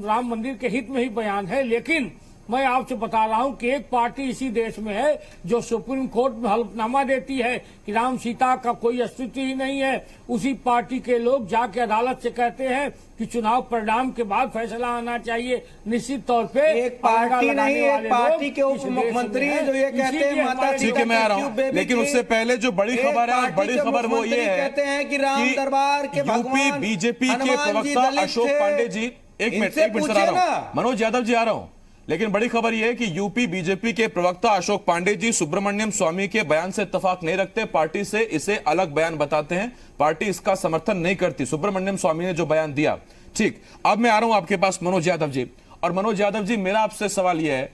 राम मंदिर के हित में ही बयान है। लेकिन मैं आपसे बता रहा हूं कि एक पार्टी इसी देश में है जो सुप्रीम कोर्ट में हलफनामा देती है कि राम सीता का कोई अस्तित्व ही नहीं है। उसी पार्टी के लोग जाके अदालत से कहते हैं कि चुनाव परिणाम के बाद फैसला आना चाहिए। निश्चित तौर पे एक पार्टी नहीं, एक पार्टी के उप मुख्यमंत्री हैं जो ये कहते हैं माता ठीक है, मैं आ रहा हूँ, लेकिन उससे पहले जो बड़ी खबर है, बड़ी खबर वो ये है कहते हैं कि राम दरबार के यूपी बीजेपी के प्रवक्ता अशोक पांडे जी, एक मिनट सर, आ रहा हूँ, मनोज यादव जी आ रहा हूँ, लेकिन बड़ी खबर यह है कि यूपी बीजेपी के प्रवक्ता अशोक पांडे जी सुब्रमण्यम स्वामी के बयान से इत्तेफाक नहीं रखते, पार्टी से इसे अलग बयान बताते हैं, पार्टी इसका समर्थन नहीं करती। सुब्रमण्यम स्वामी ने जो बयान दिया, ठीक। अब मैं आ रहा हूं आपके पास मनोज यादव जी, और मनोज यादव जी मेरा आपसे सवाल यह है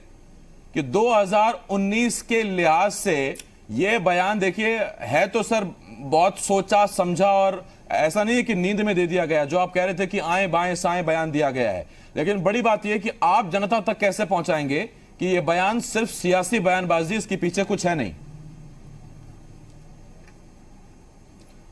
कि 2019 के लिहाज से यह बयान देखिए है तो सर बहुत सोचा समझा, और ऐसा नहीं है कि नींद में दे दिया गया, जो आप कह रहे थे कि आए बाएं साएं बयान दिया गया है, लेकिन बड़ी बात यह कि आप जनता तक कैसे पहुंचाएंगे कि यह बयान सिर्फ सियासी बयानबाजी, इसके पीछे कुछ है नहीं?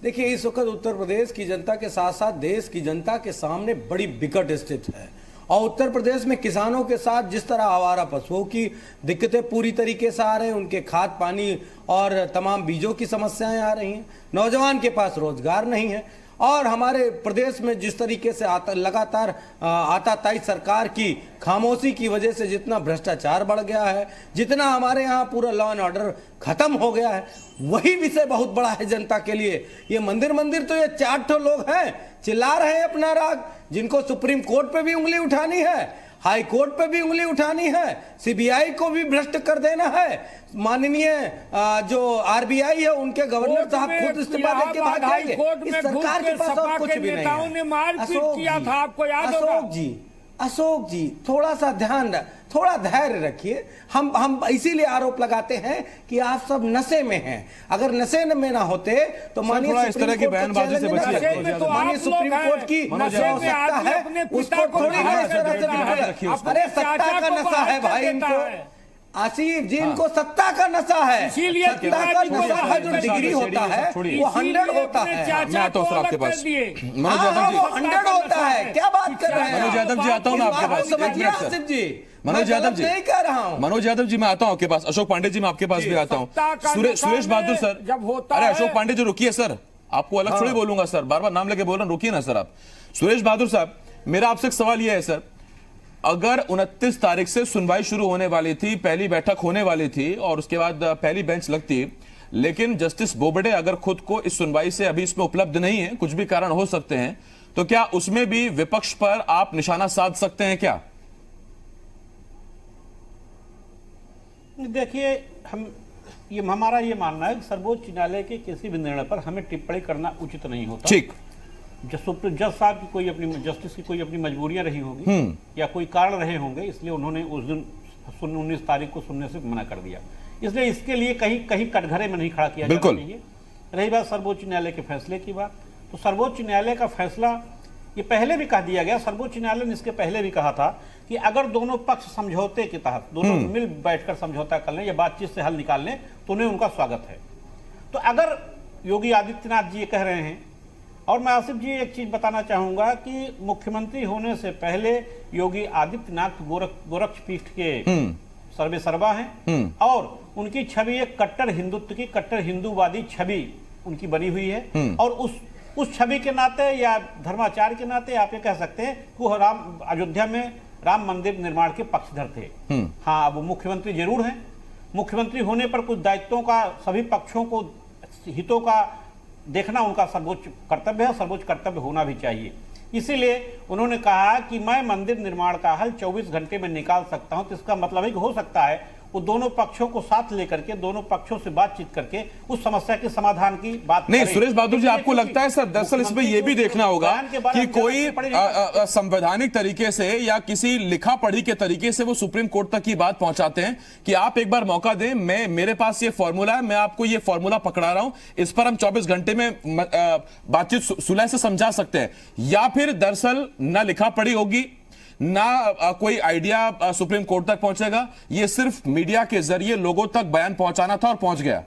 देखिए, इस वक्त उत्तर प्रदेश की जनता के साथ साथ देश की जनता के सामने बड़ी विकट स्थिति है, और उत्तर प्रदेश में किसानों के साथ जिस तरह आवारा पशुओं की दिक्कतें पूरी तरीके से आ रहे हैं, उनके खाद पानी और तमाम बीजों की समस्याएं आ रही हैं, नौजवान के पास रोजगार नहीं है, और हमारे प्रदेश में जिस तरीके से लगातार आताताई सरकार की खामोशी की वजह से जितना भ्रष्टाचार बढ़ गया है, जितना हमारे यहाँ पूरा लॉ एंड ऑर्डर खत्म हो गया है, वही विषय बहुत बड़ा है जनता के लिए। ये मंदिर तो ये 4 लोग हैं, चिल्ला रहे हैं अपना राग, जिनको सुप्रीम कोर्ट पे भी उंगली उठानी है, हाई कोर्ट पे भी उंगली उठानी है, सीबीआई को भी भ्रष्ट कर देना है, माननीय जो आरबीआई है उनके गवर्नर साहब खुद इस्तीफा देके भाग जाएंगे। इस सरकार के पास और कुछ भी नहीं है। अशोक जी थोड़ा सा ध्यान, थोड़ा धैर्य रखिए। हम इसीलिए आरोप लगाते हैं कि आप सब नशे में हैं। अगर नशे में ना होते तो माननीय सुप्रीम कोर्ट की आवश्यकता है, उसको थोड़ी अरे सत्ता का नशा है भाई इनको। आसिफ जी, इनको सत्ता का नशा है, इसीलिए सत्ता का नशा है। जो डिग्री होता है वो 100 होता है। मैं आता हूं सर आपके पास। मनोज यादव जी, वो 100 होता है। क्या बात कर रहे हैं? मनोज यादव जी, आता हूं मैं आपके पास। समझिए आसिफ जी, मनोज यादव जी, नहीं कह रहा हूं। मनोज यादव जी, मैं आता हूं आपके पास। अशोक पांडे जी, मैं आपके पास भी आता हूं। सुरेश बहादुर सर, जब होता अरे है, अशोक पांडे जी रुकिए सर, आपको अलग थोड़ी बोलूंगा सर, बार बार नाम लेके बोल रहा हूं, रुकिए ना सर आप। सुरेश बहादुर साहब, मेरा आपसे एक सवाल यह है सर, अगर 29 तारीख से सुनवाई शुरू होने वाली थी, पहली बैठक होने वाली थी और उसके बाद पहली बेंच लगती, लेकिन जस्टिस बोबडे अगर खुद को इस सुनवाई से अभी इसमें उपलब्ध नहीं है, कुछ भी कारण हो सकते हैं, तो क्या उसमें भी विपक्ष पर आप निशाना साध सकते हैं क्या? देखिए, हमारा ये मानना है कि सर्वोच्च न्यायालय के किसी भी निर्णय पर हमें टिप्पणी करना उचित नहीं होता। ठीक, जज साहब की कोई अपनी, जस्टिस की कोई अपनी मजबूरियां रही होगी या कोई कारण रहे होंगे, इसलिए उन्होंने उस दिन 19 तारीख को सुनने से मना कर दिया। इसलिए इसके लिए कहीं कटघरे में नहीं खड़ा किया जाना चाहिए। रही बात सर्वोच्च न्यायालय के फैसले की बात, तो सर्वोच्च न्यायालय का फैसला ये पहले भी कह दिया गया, सर्वोच्च न्यायालय ने इसके पहले भी कहा था कि अगर दोनों पक्ष समझौते के तहत, दोनों मिल बैठकर समझौता कर लें या बातचीत से हल निकाल लें तो उन्हें उनका स्वागत है। तो अगर योगी आदित्यनाथ जी ये कह रहे हैं, और मैं आसिफ जी एक चीज बताना चाहूंगा कि मुख्यमंत्री होने से पहले योगी आदित्यनाथ गोरक्षपीठ के सर्वे सर्वा हैं और उनकी छवि एक कट्टर हिंदुत्व की, कट्टर हिंदूवादी छवि उनकी बनी हुई है। और उस छवि के नाते या धर्माचार के नाते आप ये कह सकते हैं कि वो अयोध्या में राम मंदिर निर्माण के पक्षधर थे। हाँ, अब वो मुख्यमंत्री जरूर हैं। मुख्यमंत्री होने पर कुछ दायित्वों का, सभी पक्षों को हितों का देखना उनका सर्वोच्च कर्तव्य है, सर्वोच्च कर्तव्य होना भी चाहिए। इसीलिए उन्होंने कहा कि मैं मंदिर निर्माण का हल 24 घंटे में निकाल सकता हूं। तो इसका मतलब है कि हो सकता है वो दोनों पक्षों को साथ लेकर के, दोनों पक्षों से बातचीत करके उस समस्या के समाधान की बात नहीं। करें। सुरेश बहादुर जी, आपको लगता है सर, दरअसल इसमें यह भी देखना होगा कि कोई संवैधानिक तरीके से या किसी लिखा पढ़ी के तरीके से वो सुप्रीम कोर्ट तक की बात पहुंचाते हैं कि आप एक बार मौका दें, मेरे पास ये फॉर्मूला है, मैं आपको ये फॉर्मूला पकड़ा रहा हूं, इस पर हम 24 घंटे में बातचीत सुलह से समझा सकते हैं, या फिर दरअसल ना लिखा पढ़ी होगी ना कोई आइडिया सुप्रीम कोर्ट तक पहुंचेगा, ये सिर्फ मीडिया के जरिए लोगों तक बयान पहुंचाना था और पहुंच गया।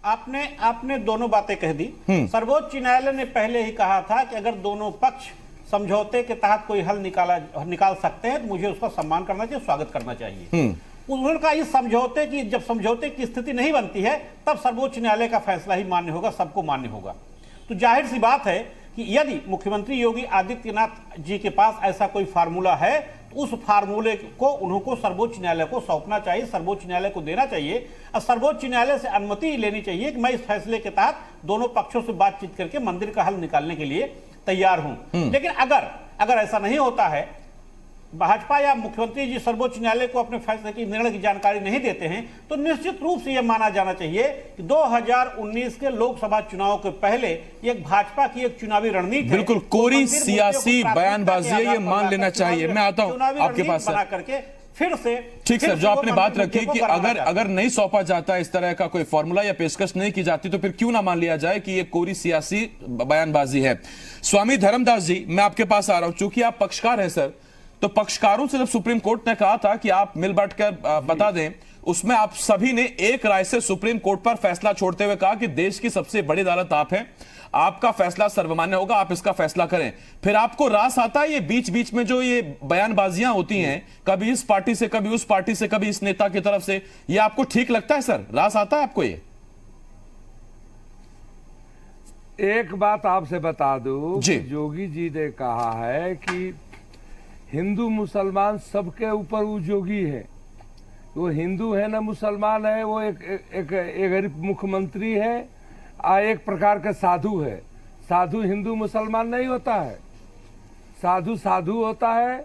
आपने दोनों बातें कह दी। सर्वोच्च न्यायालय ने पहले ही कहा था कि अगर दोनों पक्ष समझौते के तहत कोई हल निकाल सकते हैं तो मुझे उसका सम्मान करना चाहिए, स्वागत करना चाहिए। उन्होंने कहा इस समझौते की, जब समझौते की स्थिति नहीं बनती है तब सर्वोच्च न्यायालय का फैसला ही मान्य होगा, सबको मान्य होगा। तो जाहिर सी बात है कि यदि मुख्यमंत्री योगी आदित्यनाथ जी के पास ऐसा कोई फार्मूला है तो उस फार्मूले को उनको सर्वोच्च न्यायालय को सौंपना चाहिए, सर्वोच्च न्यायालय को देना चाहिए और सर्वोच्च न्यायालय से अनुमति लेनी चाहिए कि मैं इस फैसले के तहत दोनों पक्षों से बातचीत करके मंदिर का हल निकालने के लिए तैयार हूं। लेकिन अगर ऐसा नहीं होता है, भाजपा या मुख्यमंत्री जी सर्वोच्च न्यायालय को अपने फैसले की, निर्णय की जानकारी नहीं देते हैं, तो निश्चित रूप से यह माना जाना चाहिए कि 2019 के लोकसभा चुनाव के पहले एक भाजपा की एक चुनावी रणनीति, बिल्कुल कोरी सियासी बयानबाजी है, ये मान लेना चाहिए। मैं आता हूं आपके पास बना करके फिर से। ठीक सर, जो आपने बात रखी कि अगर नहीं सौंपा जाता इस तरह का कोई फॉर्मूला या पेशकश नहीं की जाती तो फिर क्यों ना मान लिया जाए कि ये कोरी सियासी बयानबाजी है। स्वामी धर्मदास जी, मैं आपके पास आ रहा हूं, चूंकि आप पक्षकार हैं सर, तो पक्षकारों से जब सुप्रीम कोर्ट ने कहा था कि आप मिल बांट कर बता दें, उसमें आप सभी ने एक राय से सुप्रीम कोर्ट पर फैसला छोड़ते हुए कहा कि देश की सबसे बड़ी अदालत आप हैं, आपका फैसला सर्वमान्य होगा, आप इसका फैसला करें। फिर आपको रास आता है ये बीच बीच में जो ये बयानबाजियां होती हैं, कभी इस पार्टी से, कभी उस पार्टी से, कभी इस नेता की तरफ से, ये आपको ठीक लगता है सर? रास आता है आपको ये? एक बात आपसे बता दूं, योगी जी ने कहा है कि हिंदू मुसलमान सबके ऊपर वो योगी है। वो हिंदू है ना मुसलमान है, वो एक मुख्यमंत्री है और एक प्रकार का साधु है। साधु हिंदू मुसलमान नहीं होता है, साधु साधु होता है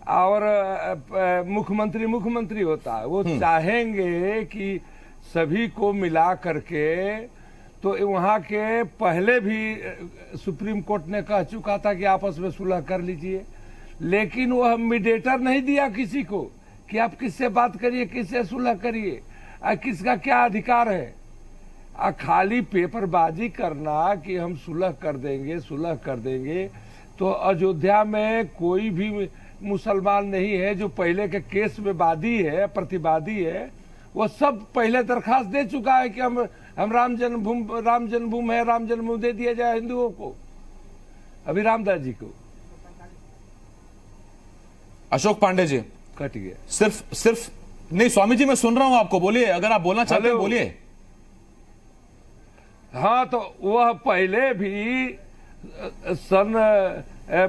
और मुख्यमंत्री होता है। वो चाहेंगे कि सभी को मिला करके, तो वहाँ के पहले भी सुप्रीम कोर्ट ने कह चुका था कि आपस में सुलह कर लीजिए, लेकिन वह मीडिएटर नहीं दिया किसी को कि आप किससे बात करिए, किससे सुलह करिए, किसका क्या अधिकार है। खाली पेपरबाजी करना कि हम सुलह कर देंगे, तो अयोध्या में कोई भी मुसलमान नहीं है जो पहले के केस में वादी है, प्रतिवादी है, वो सब पहले दरखास्त दे चुका है कि हम राम जन्मभूमि है, राम जन्मभूमि दे दिया जाए हिंदुओं को, अभी रामदास जी को। अशोक पांडे जी कट गया। सिर्फ नहीं स्वामी जी, मैं सुन रहा हूं आपको, बोलिए, अगर आप बोलना चाहते हैं बोलिए। हाँ, तो वह पहले भी सन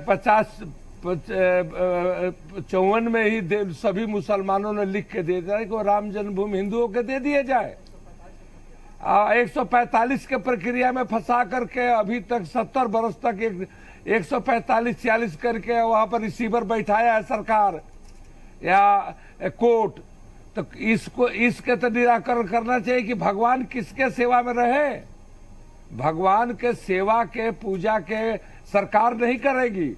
54 में ही सभी मुसलमानों ने लिख के दे दिया कि राम जन्मभूमि हिंदुओं के दे दिए जाए। 145 के प्रक्रिया में फंसा करके अभी तक 70 बरस तक 145-40 करके वहां पर रिसीवर बैठाया है सरकार या कोर्ट। तो इसके तो निराकरण करना चाहिए कि भगवान किसके सेवा में रहे। भगवान के सेवा के पूजा के सरकार नहीं करेगी।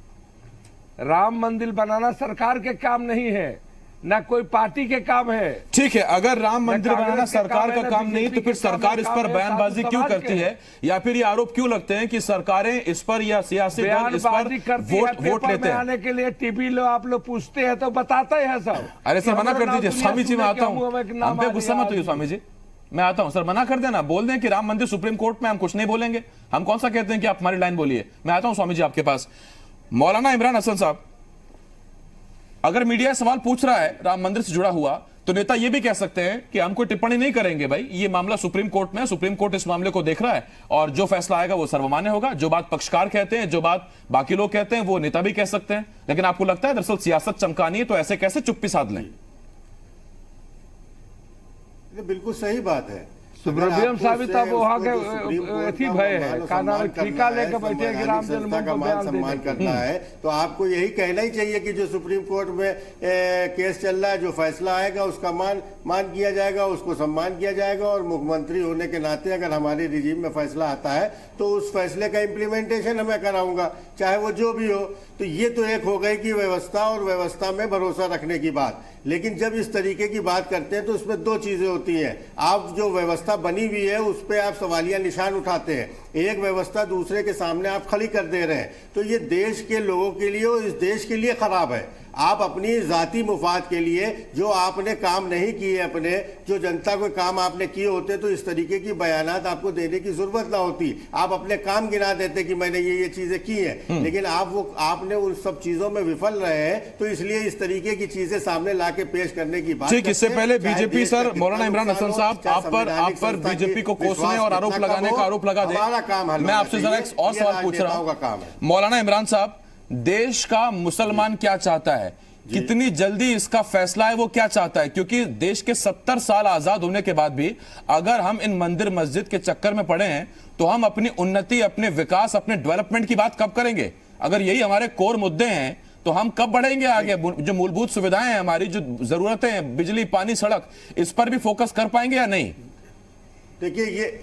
राम मंदिर बनाना सरकार के काम नहीं है, ना कोई पार्टी के काम है। ठीक है, अगर राम मंदिर बनाना सरकार का काम नहीं तो फिर सरकार इस पर बयानबाजी क्यों करती है, या फिर ये आरोप क्यों लगते हैं कि सरकारें इस पर या सियासी दल इस पर वोट लेते हैं? आने के लिए टीवी लो आप लोग पूछते हैं तो बताते हैं सब। अरे सर मना कर दीजिए स्वामी जी, मैं आता हूँ, हम पे गुस्सा मत होइए स्वामी जी, मैं आता हूं। सर मना कर देना, बोल दें कि राम मंदिर सुप्रीम कोर्ट में हम कुछ नहीं बोलेंगे। हम कौन सा कहते हैं कि आप हमारी लाइन बोलिए। मैं आता हूं स्वामी जी आपके पास। मौलाना इमरान हसन साहब, अगर मीडिया सवाल पूछ रहा है राम मंदिर से जुड़ा हुआ, तो नेता ये भी कह सकते हैं कि हम कोई टिप्पणी नहीं करेंगे भाई, ये मामला सुप्रीम कोर्ट में है, सुप्रीम कोर्ट इस मामले को देख रहा है और जो फैसला आएगा वो सर्वमान्य होगा। जो बात पक्षकार कहते हैं, जो बात बाकी लोग कहते हैं, वो नेता भी कह सकते हैं। लेकिन आपको लगता है दरअसल सियासत चमकानी है, तो ऐसे कैसे चुप्पी साध लें? बिल्कुल सही बात है। सुब्रमण्यम साबित अब वहाँ के अथी भय है, का नाम टीका लेकर बैठे कि राम जन्मभूमि का मान सम्मान करना है, तो आपको यही कहना ही चाहिए कि जो सुप्रीम कोर्ट में केस चल रहा है, जो फैसला आएगा उसका मान किया जाएगा, उसको सम्मान किया जाएगा। और मुख्यमंत्री होने के नाते अगर हमारे रिजीम में फैसला आता है तो उस फैसले का इम्प्लीमेंटेशन मैं कराऊंगा, चाहे वो जो भी हो। तो ये तो एक हो गई कि व्यवस्था और व्यवस्था में भरोसा रखने की बात। लेकिन जब इस तरीके की बात करते हैं तो उसमें दो चीजें होती हैं। आप जो व्यवस्था बनी हुई है उस पर आप सवालिया निशान उठाते हैं, एक व्यवस्था दूसरे के सामने आप खड़ी कर दे रहे हैं। तो ये देश के लोगों के लिए और इस देश के लिए खराब है। आप अपनी जाति मुफाद के लिए जो आपने काम नहीं किए, अपने जो जनता को काम आपने किए होते, तो इस तरीके की बयानात आपको देने की जरूरत ना होती। आप अपने काम गिना देते कि मैंने ये चीजें की हैं, लेकिन आपने उन सब चीजों में विफल रहे हैं, तो इसलिए इस तरीके की चीजें सामने लाके पेश करने की बात। ठीक, इससे पहले बीजेपी सर, मौलाना इमरान हसन साहब, आप पर बीजेपी को कोसने और आरोप लगाने का आरोप लगा दें। मैं आपसे जरा एक और सवाल पूछ रहा हूं मौलाना इमरान साहब, देश का मुसलमान क्या चाहता है, कितनी जल्दी इसका फैसला है वो क्या चाहता है? क्योंकि देश के 70 साल आजाद होने के बाद भी अगर हम इन मंदिर मस्जिद के चक्कर में पड़े हैं तो हम अपनी उन्नति, अपने विकास, अपने डेवलपमेंट की बात कब करेंगे? अगर यही हमारे कोर मुद्दे हैं तो हम कब बढ़ेंगे आगे? जो मूलभूत सुविधाएं हैं हमारी, जो जरूरतें हैं, बिजली, पानी, सड़क, इस पर भी फोकस कर पाएंगे या नहीं? देखिए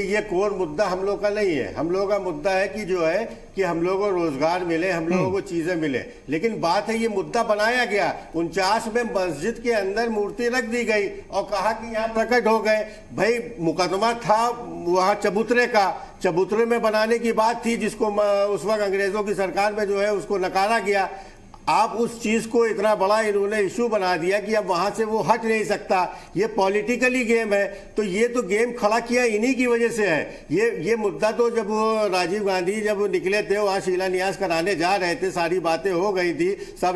ये कोर मुद्दा हम लोग का नहीं है। हम लोगों का मुद्दा है कि जो है कि हम लोगों को रोजगार मिले, हम लोगों को चीजें मिले। लेकिन बात है ये मुद्दा बनाया गया 49 में मस्जिद के अंदर मूर्ति रख दी गई और कहा कि यहाँ प्रकट हो गए। भाई मुकदमा था वहाँ चबूतरे का, चबूतरे में बनाने की बात थी, जिसको उस वक्त अंग्रेजों की सरकार में जो है उसको नकारा गया। आप उस चीज को इतना बड़ा इन्होंने इशू बना दिया कि अब वहां से वो हट नहीं सकता। ये पॉलिटिकली गेम है, तो ये तो गेम खड़ा किया इन्हीं की वजह से है। ये मुद्दा तो जब वो राजीव गांधी जब निकले थे वहां शिलान्यास कराने जा रहे थे, सारी बातें हो गई थी, सब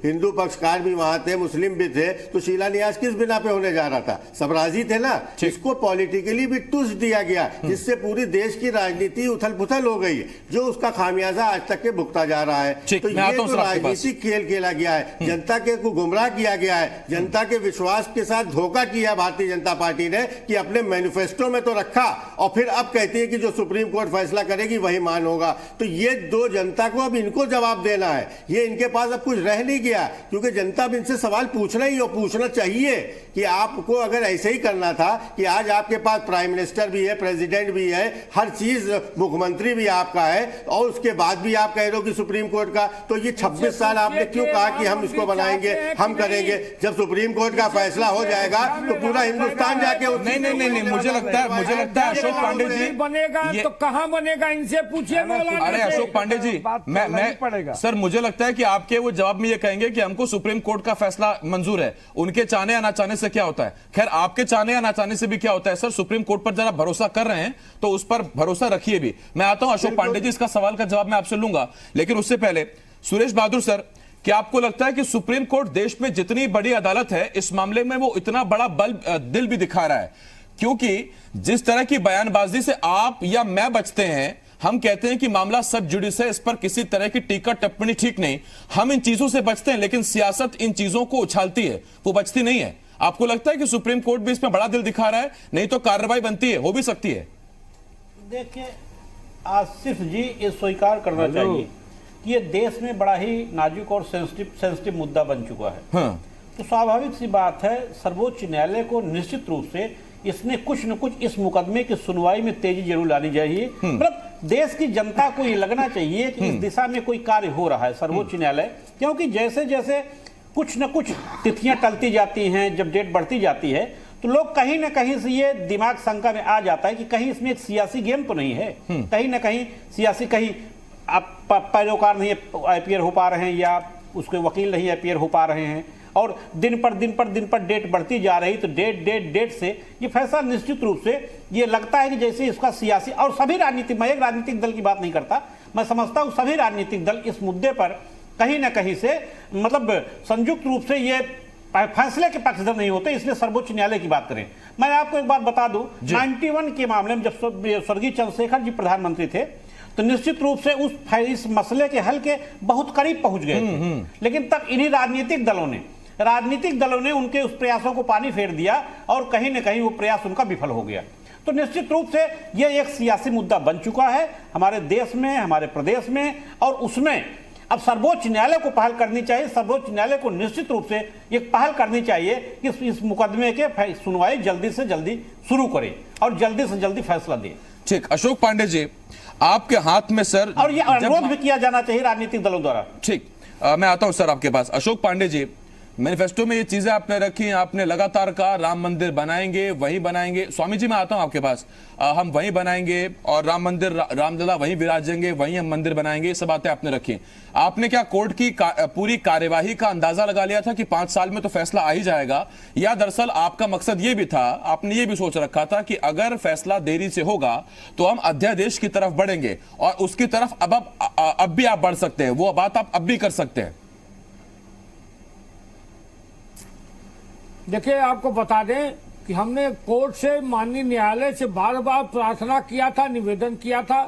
हिंदू पक्षकार भी वहां थे, मुस्लिम भी थे, तो शिलान्यास किस बिना पे होने जा रहा था? सब राजी थे ना। इसको पॉलिटिकली भी टूस दिया गया, जिससे पूरी देश की राजनीति उथल पुथल हो गई, जो उसका खामियाजा आज तक के भुगता जा रहा है। तो ये तो राजनीति खेल खेला गया है, जनता के को गुमराह किया गया है, जनता के विश्वास के साथ धोखा किया भारतीय जनता पार्टी ने कि अपने मैनिफेस्टो में तो रखा और फिर अब कहती है कि जो सुप्रीम कोर्ट फैसला करेगी वही मान होगा। तो ये दो जनता को अब इनको जवाब देना है, ये इनके पास अब कुछ रह नहीं गया, क्योंकि जनता अब इनसे सवाल पूछना ही और पूछना चाहिए कि आपको अगर ऐसे ही करना था कि आज आपके पास प्राइम मिनिस्टर भी है, प्रेसिडेंट भी है, हर चीज, मुख्यमंत्री भी आपका है, और उसके बाद भी आप कह रहे हो कि सुप्रीम कोर्ट का, तो ये 26 साल सवाल आपने क्यों कहा कि हम इसको बनाएंगे, हम करेंगे? जब सुप्रीम कोर्ट का फैसला हो जाएगा तो पूरा हिंदुस्तान जाके नहीं, मुझे लगता है अशोक पांडे जी बनेगा तो कहाँ बनेगा, इनसे पूछिए मौलाना। अरे अशोक पांडे जी, मैं सर मुझे लगता है कि आपके वो जवाब में ये कहेंगे कि हमको सुप्रीम कोर्ट का फैसला मंजूर है, उनके चाहने या ना चाहने से क्या होता है। खैर आपके चाहने या ना चाहने से भी क्या होता है सर, सुप्रीम कोर्ट पर जरा भरोसा कर रहे हैं तो उस पर भरोसा रखिए भी। मैं आता हूं अशोक पांडे जी, इसका सवाल का जवाब मैं आपसे लूंगा, लेकिन उससे पहले सुरेश बहादुर सर, क्या आपको लगता है कि सुप्रीम कोर्ट देश में जितनी बड़ी अदालत है इस मामले में वो इतना बड़ा दिल भी दिखा रहा है? क्योंकि जिस तरह की बयानबाजी से आप या मैं बचते हैं, हम कहते हैं कि मामला सब जुडिस है, इस पर किसी तरह की टीका टिप्पणी ठीक नहीं, हम इन चीजों से बचते हैं, लेकिन सियासत इन चीजों को उछालती है, वो बचती नहीं है। आपको लगता है कि सुप्रीम कोर्ट भी इसमें बड़ा दिल दिखा रहा है? नहीं तो कार्रवाई बनती है, हो भी सकती है। देखिए आसिफ जी, ये स्वीकार करना चाहिए कि ये देश में बड़ा ही नाजुक और सेंसिटिव मुद्दा बन चुका है। हाँ। तो स्वाभाविक सी बात है, सर्वोच्च न्यायालय को निश्चित रूप से इसने कुछ न कुछ इस मुकदमे की सुनवाई में तेजी जरूर लानी चाहिए। मतलब देश की जनता को ये लगना चाहिए कि इस दिशा में कोई कार्य हो रहा है सर्वोच्च न्यायालय, क्योंकि जैसे जैसे कुछ न कुछ तिथियां टलती जाती हैं, जब डेट बढ़ती जाती है तो लोग कहीं ना कहीं से ये दिमाग शंका में आ जाता है कि कहीं इसमें एक सियासी गेम तो नहीं है, कहीं ना कहीं सियासी, कहीं आप पैरोकार नहीं अपीयर हो पा रहे हैं या उसके वकील नहीं अपीयर हो पा रहे हैं, और दिन पर डेट बढ़ती जा रही, तो डेट से ये फैसला निश्चित रूप से ये लगता है कि जैसे इसका सियासी और सभी राजनीतिक, मैं एक राजनीतिक दल की बात नहीं करता, मैं समझता हूँ सभी राजनीतिक दल इस मुद्दे पर कहीं ना कहीं से मतलब संयुक्त रूप से ये फैसले के पक्षधर नहीं होते, इसलिए सर्वोच्च न्यायालय की बात करें। मैं आपको एक बात बता दूं, 91 के मामले में जब स्वर्गीय चंद्रशेखर जी प्रधानमंत्री थे तो निश्चित रूप से इस मसले के हल के बहुत करीब पहुंच गए थे, लेकिन तब इन्हीं राजनीतिक दलों ने उनके उस प्रयासों को पानी फेर दिया और कहीं ना कहीं वो प्रयास उनका विफल हो गया। तो निश्चित रूप से यह एक सियासी मुद्दा बन चुका है हमारे देश में, हमारे प्रदेश में, और उसमें अब सर्वोच्च न्यायालय को पहल करनी चाहिए। सर्वोच्च न्यायालय को निश्चित रूप से एक पहल करनी चाहिए कि इस मुकदमे के सुनवाई जल्दी से जल्दी शुरू करे और जल्दी से जल्दी फैसला दे। ठीक, अशोक पांडे जी, आपके हाथ में सर, और ये अनुरोध भी किया जाना चाहिए राजनीतिक दलों द्वारा। ठीक, मैं आता हूं सर आपके पास। अशोक पांडे जी, मैनिफेस्टो में ये चीजें आपने रखी, आपने लगातार कहा राम मंदिर बनाएंगे, वहीं बनाएंगे। स्वामी जी, मैं आता हूं आपके पास, हम वहीं बनाएंगे और राम मंदिर, रामलला वहीं विराजेंगे, वहीं हम मंदिर बनाएंगे, ये सब बातें आपने रखी। आपने क्या कोर्ट की पूरी कार्यवाही का अंदाजा लगा लिया था कि 5 साल में तो फैसला आ ही जाएगा, या दरअसल आपका मकसद ये भी था, आपने ये भी सोच रखा था कि अगर फैसला देरी से होगा तो हम अध्यादेश की तरफ बढ़ेंगे और उसकी तरफ अब भी आप बढ़ सकते हैं, वो बात आप अब भी कर सकते हैं? देखिए, आपको बता दें कि हमने कोर्ट से, माननीय न्यायालय से बार बार प्रार्थना किया था, निवेदन किया था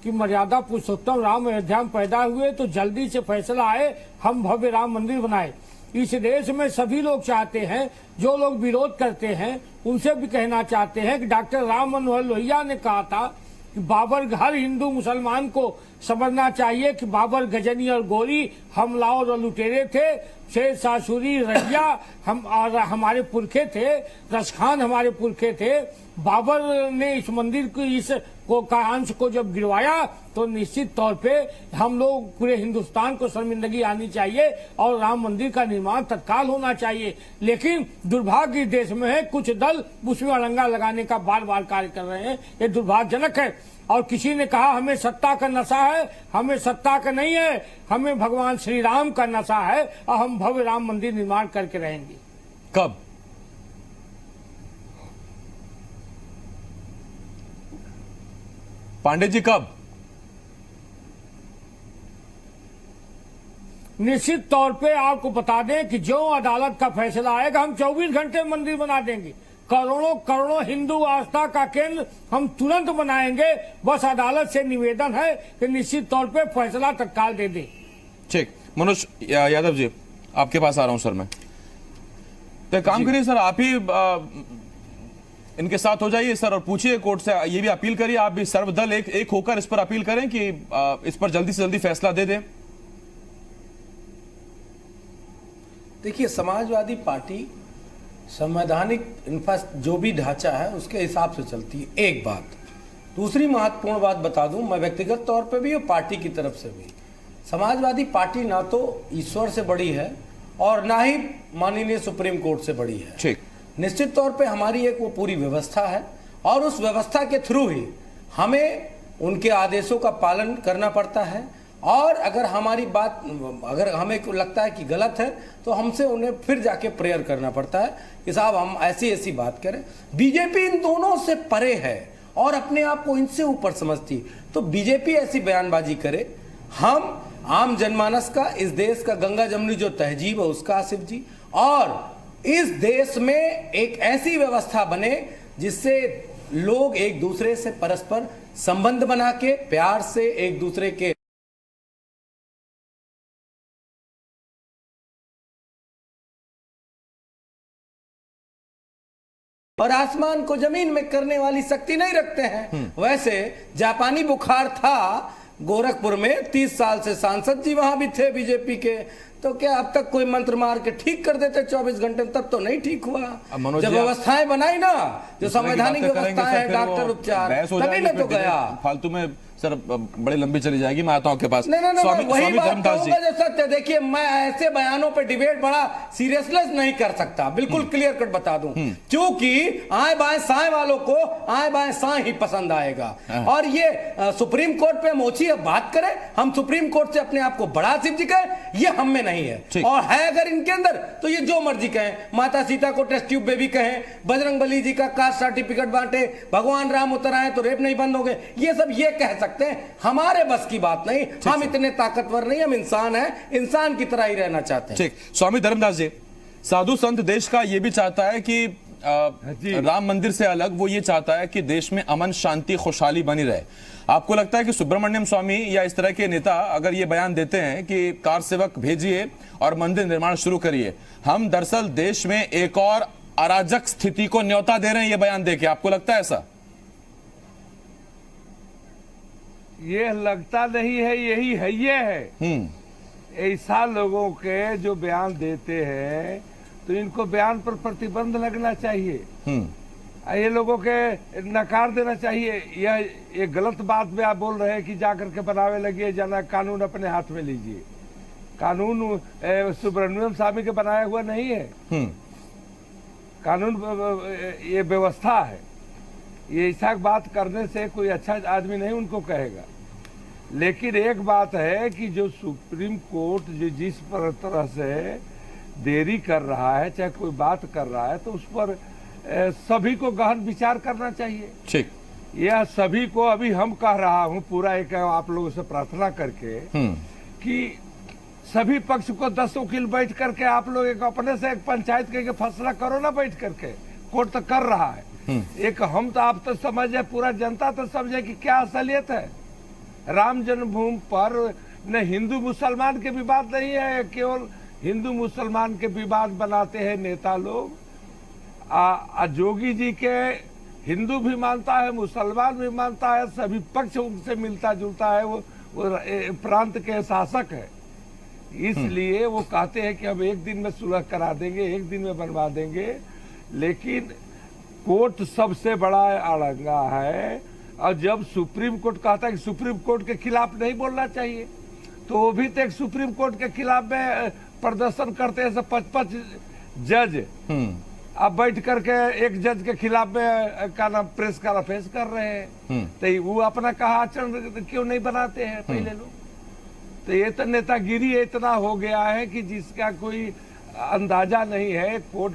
कि मर्यादा पुरुषोत्तम राम अयोध्या में पैदा हुए तो जल्दी से फैसला आए, हम भव्य राम मंदिर बनाए। इस देश में सभी लोग चाहते हैं, जो लोग विरोध करते हैं उनसे भी कहना चाहते हैं कि डॉक्टर राम मनोहर लोहिया ने कहा था कि बाबर, हर हिंदू मुसलमान को समझना चाहिए कि बाबर गजनी और गोरी, हमलावर और लुटेरे थे, शेर शाह सूरी, रैया हमारे पुरखे थे, रसखान हमारे पुरखे थे। बाबर ने इस मंदिर को, इस अंश को जब गिरवाया तो निश्चित तौर पे हम लोग, पूरे हिंदुस्तान को शर्मिंदगी आनी चाहिए और राम मंदिर का निर्माण तत्काल होना चाहिए। लेकिन दुर्भाग्य देश में है, कुछ दल उसमें अड़ंगा लगाने का बार बार कार्य कर रहे हैं, ये दुर्भाग्यजनक है। और किसी ने कहा हमें सत्ता का नशा है, हमें सत्ता का नहीं है, हमें भगवान श्री राम का नशा है और हम भव्य राम मंदिर निर्माण करके रहेंगे। कब? पांडे जी, कब? निश्चित तौर पे आपको बता दें कि जो अदालत का फैसला आएगा हम 24 घंटे में मंदिर बना देंगे। करोड़ों हिंदू आस्था का केंद्र हम तुरंत बनाएंगे। बस अदालत से निवेदन है कि निश्चित तौर पे फैसला तत्काल दे दे। ठीक, मनोज यादव जी, आपके पास आ रहा हूं सर मैं। तो काम करिए सर, आप ही इनके साथ हो जाइए सर और पूछिए कोर्ट से, ये भी अपील करिए, आप भी सर्वदल एक होकर इस पर अपील करें कि इस पर जल्दी से जल्दी फैसला दे दें। देखिए, समाजवादी पार्टी संवैधानिक जो भी ढांचा है उसके हिसाब से चलती है, एक बात। दूसरी महत्वपूर्ण बात बता दूं, मैं व्यक्तिगत तौर पे भी और पार्टी की तरफ से भी, समाजवादी पार्टी ना तो ईश्वर से बड़ी है और ना ही माननीय सुप्रीम कोर्ट से बड़ी है। ठीक, निश्चित तौर पे हमारी एक वो पूरी व्यवस्था है और उस व्यवस्था के थ्रू ही हमें उनके आदेशों का पालन करना पड़ता है। और अगर हमारी बात, अगर हमें लगता है कि गलत है तो हमसे उन्हें फिर जाके प्रेयर करना पड़ता है कि साहब हम ऐसी ऐसी बात करें। बीजेपी इन दोनों से परे है और अपने आप को इनसे ऊपर समझती, तो बीजेपी ऐसी बयानबाजी करे। हम आम जनमानस का, इस देश का गंगा जमुनी जो तहजीब है उसका आसिफ जी, और इस देश में एक ऐसी व्यवस्था बने जिससे लोग एक दूसरे से परस्पर संबंध बना के प्यार से एक दूसरे के और आसमान को जमीन में करने वाली शक्ति नहीं रखते हैं। वैसे जापानी बुखार था गोरखपुर में, 30 साल से सांसद जी वहां भी थे बीजेपी के, तो क्या अब तक कोई मंत्र मार के ठीक कर देते 24 घंटे में? तब तो नहीं ठीक हुआ। जब व्यवस्थाएं बनाई ना, जो संवैधानिक व्यवस्थाएं है, डॉक्टर उपचार, तभी ना तो गया। फालतू में सर बड़ी लंबी चली जाएगी, मैं आता हूं आपके पास। नहीं, वही बात कहूंगा जो सत्य। देखिए, मैं ऐसे बयानों पे डिबेट बड़ा सीरियसनेस नहीं कर सकता, बिल्कुल क्लियर कट बता दूं, क्योंकि आए बाएं साए वालों को आए बाएं साए ही पसंद आएगा। और ये सुप्रीम कोर्ट पे हम ओछी बात करें, हम सुप्रीम कोर्ट से अपने आप को बड़ा सिर्फ जी कहें, ये हम में नहीं है। और है अगर इनके अंदर तो ये जो मर्जी कहें, माता सीता को टेस्ट ट्यूब बेबी कहें, बजरंग बली जी का कास्ट सर्टिफिकेट बांटे, भगवान राम उतर आए तो रेप नहीं बंद हो गए, ये सब ये कह सकते हैं। हमारे बस की बात नहीं, हम इतने ताकतवर नहीं, हम इंसान हैं, इंसान की तरह ही रहना चाहते हैं। ठीक, स्वामी धर्मदास जी, साधु संत देश का ये भी चाहता है कि राम मंदिर से अलग वो ये चाहता है कि देश में अमन शांति खुशहाली बनी रहे। आपको लगता है कि सुब्रमण्यम स्वामी या इस तरह के नेता अगर ये बयान देते हैं कि कार सेवक भेजिए और मंदिर निर्माण शुरू करिए, हम दरअसल देश में एक और अराजक स्थिति को न्योता दे रहे हैं ये बयान देके, आपको लगता है ऐसा? ये लगता नहीं है, यही है, ये है। ऐसा लोगों के जो बयान देते हैं तो इनको बयान पर प्रतिबंध लगना चाहिए, ये लोगों के नकार देना चाहिए। यह एक गलत बात में आप बोल रहे हैं कि जाकर के बनावे लगे, जाना कानून अपने हाथ में लीजिए। कानून सुब्रमण्यम स्वामी के बनाया हुआ नहीं है, कानून ये व्यवस्था है। ये ऐसा बात करने से कोई अच्छा आदमी नहीं उनको कहेगा। लेकिन एक बात है कि जो सुप्रीम कोर्ट जो जिस तरह से देरी कर रहा है, चाहे कोई बात कर रहा है, तो उस पर सभी को गहन विचार करना चाहिए। ठीक, यह सभी को अभी हम कह रहा हूं पूरा एक आप लोगों से प्रार्थना करके कि सभी पक्ष को 10 वकील बैठ करके आप लोग एक अपने से एक पंचायत के फैसला करो ना, बैठ करके। कोर्ट तो कर रहा है, एक हम तो आप तो समझे, पूरा जनता तो समझे कि क्या असलियत है। राम जन्मभूमि पर न हिंदू मुसलमान के विवाद नहीं है, केवल हिंदू मुसलमान के विवाद बनाते हैं नेता लोग। जोगी जी के हिंदू भी मानता है, मुसलमान भी मानता है, सभी पक्ष उनसे मिलता जुलता है, वो प्रांत के शासक है। इसलिए वो कहते हैं कि हम एक दिन में सुलह करा देंगे, एक दिन में बनवा देंगे। लेकिन कोर्ट सबसे बड़ा अड़ंगा है, और जब सुप्रीम कोर्ट कहता है कि सुप्रीम कोर्ट के खिलाफ नहीं बोलना चाहिए, तो वो भी तो एक सुप्रीम कोर्ट के खिलाफ में प्रदर्शन करते हैं। 55 जज अब बैठ करके एक जज के खिलाफ में का नाम प्रेस कॉन्फ्रेंस कर रहे हैं, तो वो अपना कहा आचरण क्यों नहीं बनाते हैं पहले लोग? तो ये तो नेतागिरी इतना हो गया है कि जिसका कोई अंदाजा नहीं है। कोर्ट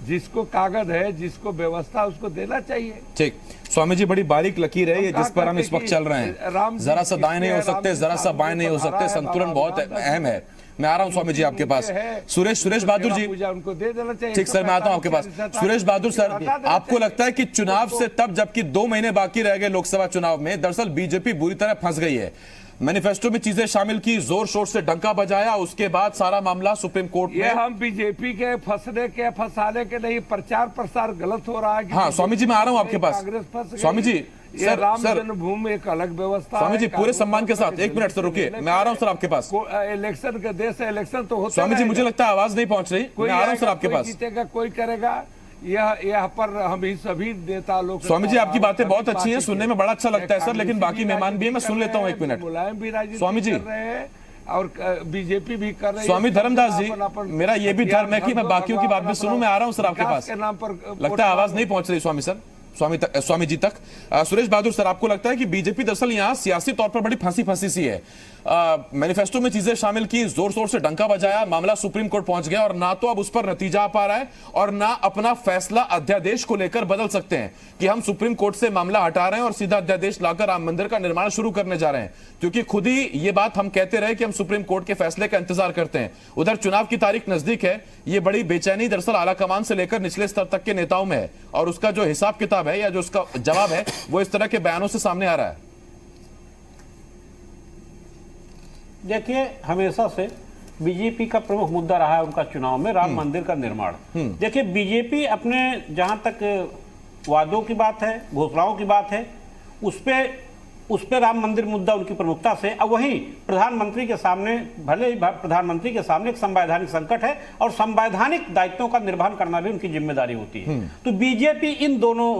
जिसको कागज है, जिसको व्यवस्था, उसको देना चाहिए। ठीक, स्वामी जी बड़ी बारीक लकीर है ये जिस पर हम इस वक्त चल रहे हैं। जरा सा दाएं नहीं हो सकते, जरा सा बाएं नहीं हो सकते, संतुलन बहुत अहम है। मैं आ रहा हूं स्वामी जी आपके पास। सुरेश बहादुर जी, उनको दे देना चाहिए। ठीक सर, मैं आता हूं आपके पास। सुरेश बहादुर सर, आपको लगता है कि चुनाव से तब जबकि 2 महीने बाकी रह गए लोकसभा चुनाव में, दरअसल बीजेपी बुरी तरह फंस गई है? मैनिफेस्टो में चीजें शामिल की, जोर शोर से डंका बजाया, उसके बाद सारा मामला सुप्रीम कोर्ट में। ये हम बीजेपी के फंसाने के नहीं, प्रचार प्रसार गलत हो रहा है। हाँ स्वामी जी, मैं आ रहा हूँ आपके पास। स्वामी जी, सर राम जन्मभूमि एक अलग व्यवस्था। स्वामी जी पूरे सम्मान के साथ 1 मिनट सर रुकिए, मैं आ रहा हूँ सर आपके पास। इलेक्शन का देश है, इलेक्शन तो होता है। स्वामी जी मुझे लगता है आवाज नहीं पहुंच रही, मैं आ रहा हूँ सर आपके पास। जीतेगा कोई करेगा, यह पर हम ही सभी नेता लोग। स्वामी जी आपकी बातें बहुत अच्छी हैं, सुनने में बड़ा अच्छा लगता है सर, लेकिन बाकी मेहमान भी है, मैं सुन लेता हूँ 1 मिनट। मुलायम भी राजनीति स्वामी जी कर रहे हैं, और बीजेपी भी कर रही है। स्वामी धर्मदास जी, मेरा ये भी धर्म है कि मैं बाकियों की बात भी सुनूं। मैं आ रहा हूं सर आपके पास, लगता है आवाज नहीं पहुंच रही स्वामी सर, स्वामी जी तक। सुरेश बहादुर सर, आपको लगता है कि बीजेपी दरअसल यहां सियासी तौर पर बड़ी फंसी सी है? मैनिफेस्टो में चीजें शामिल की, जोर शोर से डंका बजाया, मामला सुप्रीम कोर्ट पहुंच गया और ना तो अब उस पर नतीजा आ पा रहा है और ना अपना फैसला अध्यादेश को लेकर बदल सकते हैं कि हम सुप्रीम कोर्ट से मामला हटा रहे हैं और सीधा अध्यादेश लाकर राम मंदिर का निर्माण शुरू करने जा रहे हैं, क्योंकि खुद ही ये बात हम कहते रहे कि हम सुप्रीम कोर्ट के फैसले का इंतजार करते हैं। उधर चुनाव की तारीख नजदीक है, ये बड़ी बेचैनी दरअसल आला कमान से लेकर निचले स्तर तक के नेताओं में है और उसका जो हिसाब किताब है या जो उसका जवाब है वो इस तरह के बयानों से सामने आ रहा है। देखिए, हमेशा से बीजेपी का प्रमुख मुद्दा रहा है उनका चुनाव में राम मंदिर का निर्माण। देखिए, बीजेपी अपने जहां तक वादों की बात है, घोषणाओं की बात है, उस पे राम मंदिर मुद्दा उनकी प्रमुखता से। अब वहीं प्रधानमंत्री के सामने, भले ही प्रधानमंत्री के सामने एक संवैधानिक संकट है और संवैधानिक दायित्वों का निर्वहन करना भी उनकी जिम्मेदारी होती है। तो बीजेपी इन दोनों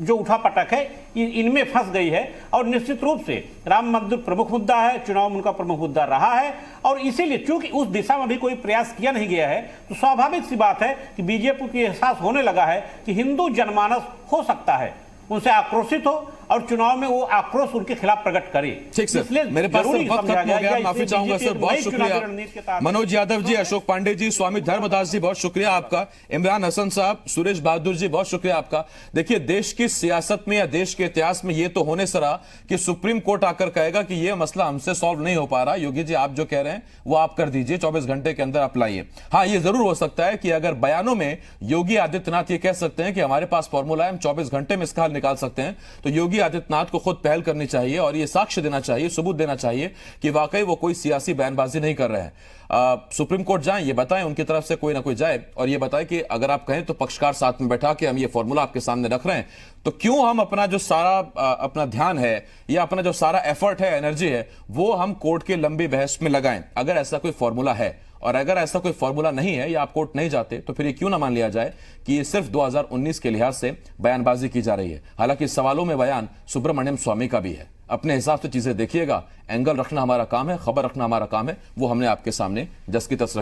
जो उठापटक है इनमें फंस गई है और निश्चित रूप से राम मंदिर प्रमुख मुद्दा है, चुनाव उनका प्रमुख मुद्दा रहा है और इसीलिए चूंकि उस दिशा में भी कोई प्रयास किया नहीं गया है तो स्वाभाविक सी बात है कि बीजेपी को एहसास होने लगा है कि हिंदू जनमानस हो सकता है उनसे आक्रोशित हो और चुनाव में वो आक्रोश उनके खिलाफ प्रकट करे। ठीक सर, मेरे पास सर वक्त खत्म हो गया, माफी चाहूंगा सर, बहुत शुक्रिया। मनोज यादव जी, अशोक पांडे जी, स्वामी धर्मदास जी, बहुत शुक्रिया आपका। इमरान हसन साहब, सुरेश बहादुर जी, बहुत शुक्रिया आपका। देखिए, देश की सियासत में या देश के इतिहास में ये तो होने सरा कि सुप्रीम कोर्ट आकर कहेगा कि यह मसला हमसे सॉल्व नहीं हो पा रहा। योगी जी, आप जो कह रहे हैं वो आप कर दीजिए, 24 घंटे के अंदर आप लाइए। हाँ, ये जरूर हो सकता है कि अगर बयानों में योगी आदित्यनाथ ये कह सकते हैं कि हमारे पास फॉर्मूला है, हम 24 घंटे में इसका हल निकाल सकते हैं, तो योगी आदित्यनाथ को खुद पहल करनी चाहिए और ये साक्ष्य देना चाहिए, सबूत देना चाहिए कि वाकई वो कोई सियासी बयानबाजी नहीं कर रहे हैं। सुप्रीम कोर्ट जाएं, ये बताएं, उनकी तरफ से कोई ना कोई जाए और ये बताए कि अगर आप कहें तो पक्षकार साथ में बैठा के हम ये फॉर्मूला आपके सामने रख रहे हैं, तो क्यों हम अपना जो सारा अपना ध्यान है या अपना जो सारा एफर्ट है, एनर्जी है, वो हम कोर्ट के लंबी बहस में लगाएं। अगर ऐसा कोई फॉर्मूला है और अगर ऐसा कोई फॉर्मूला नहीं है या आप कोर्ट नहीं जाते तो फिर ये क्यों ना मान लिया जाए कि ये सिर्फ 2019 के लिहाज से बयानबाजी की जा रही है। हालांकि सवालों में बयान सुब्रमण्यम स्वामी का भी है। अपने हिसाब से चीजें देखिएगा, एंगल रखना हमारा काम है, खबर रखना हमारा काम है, वो हमने आपके सामने जस की तस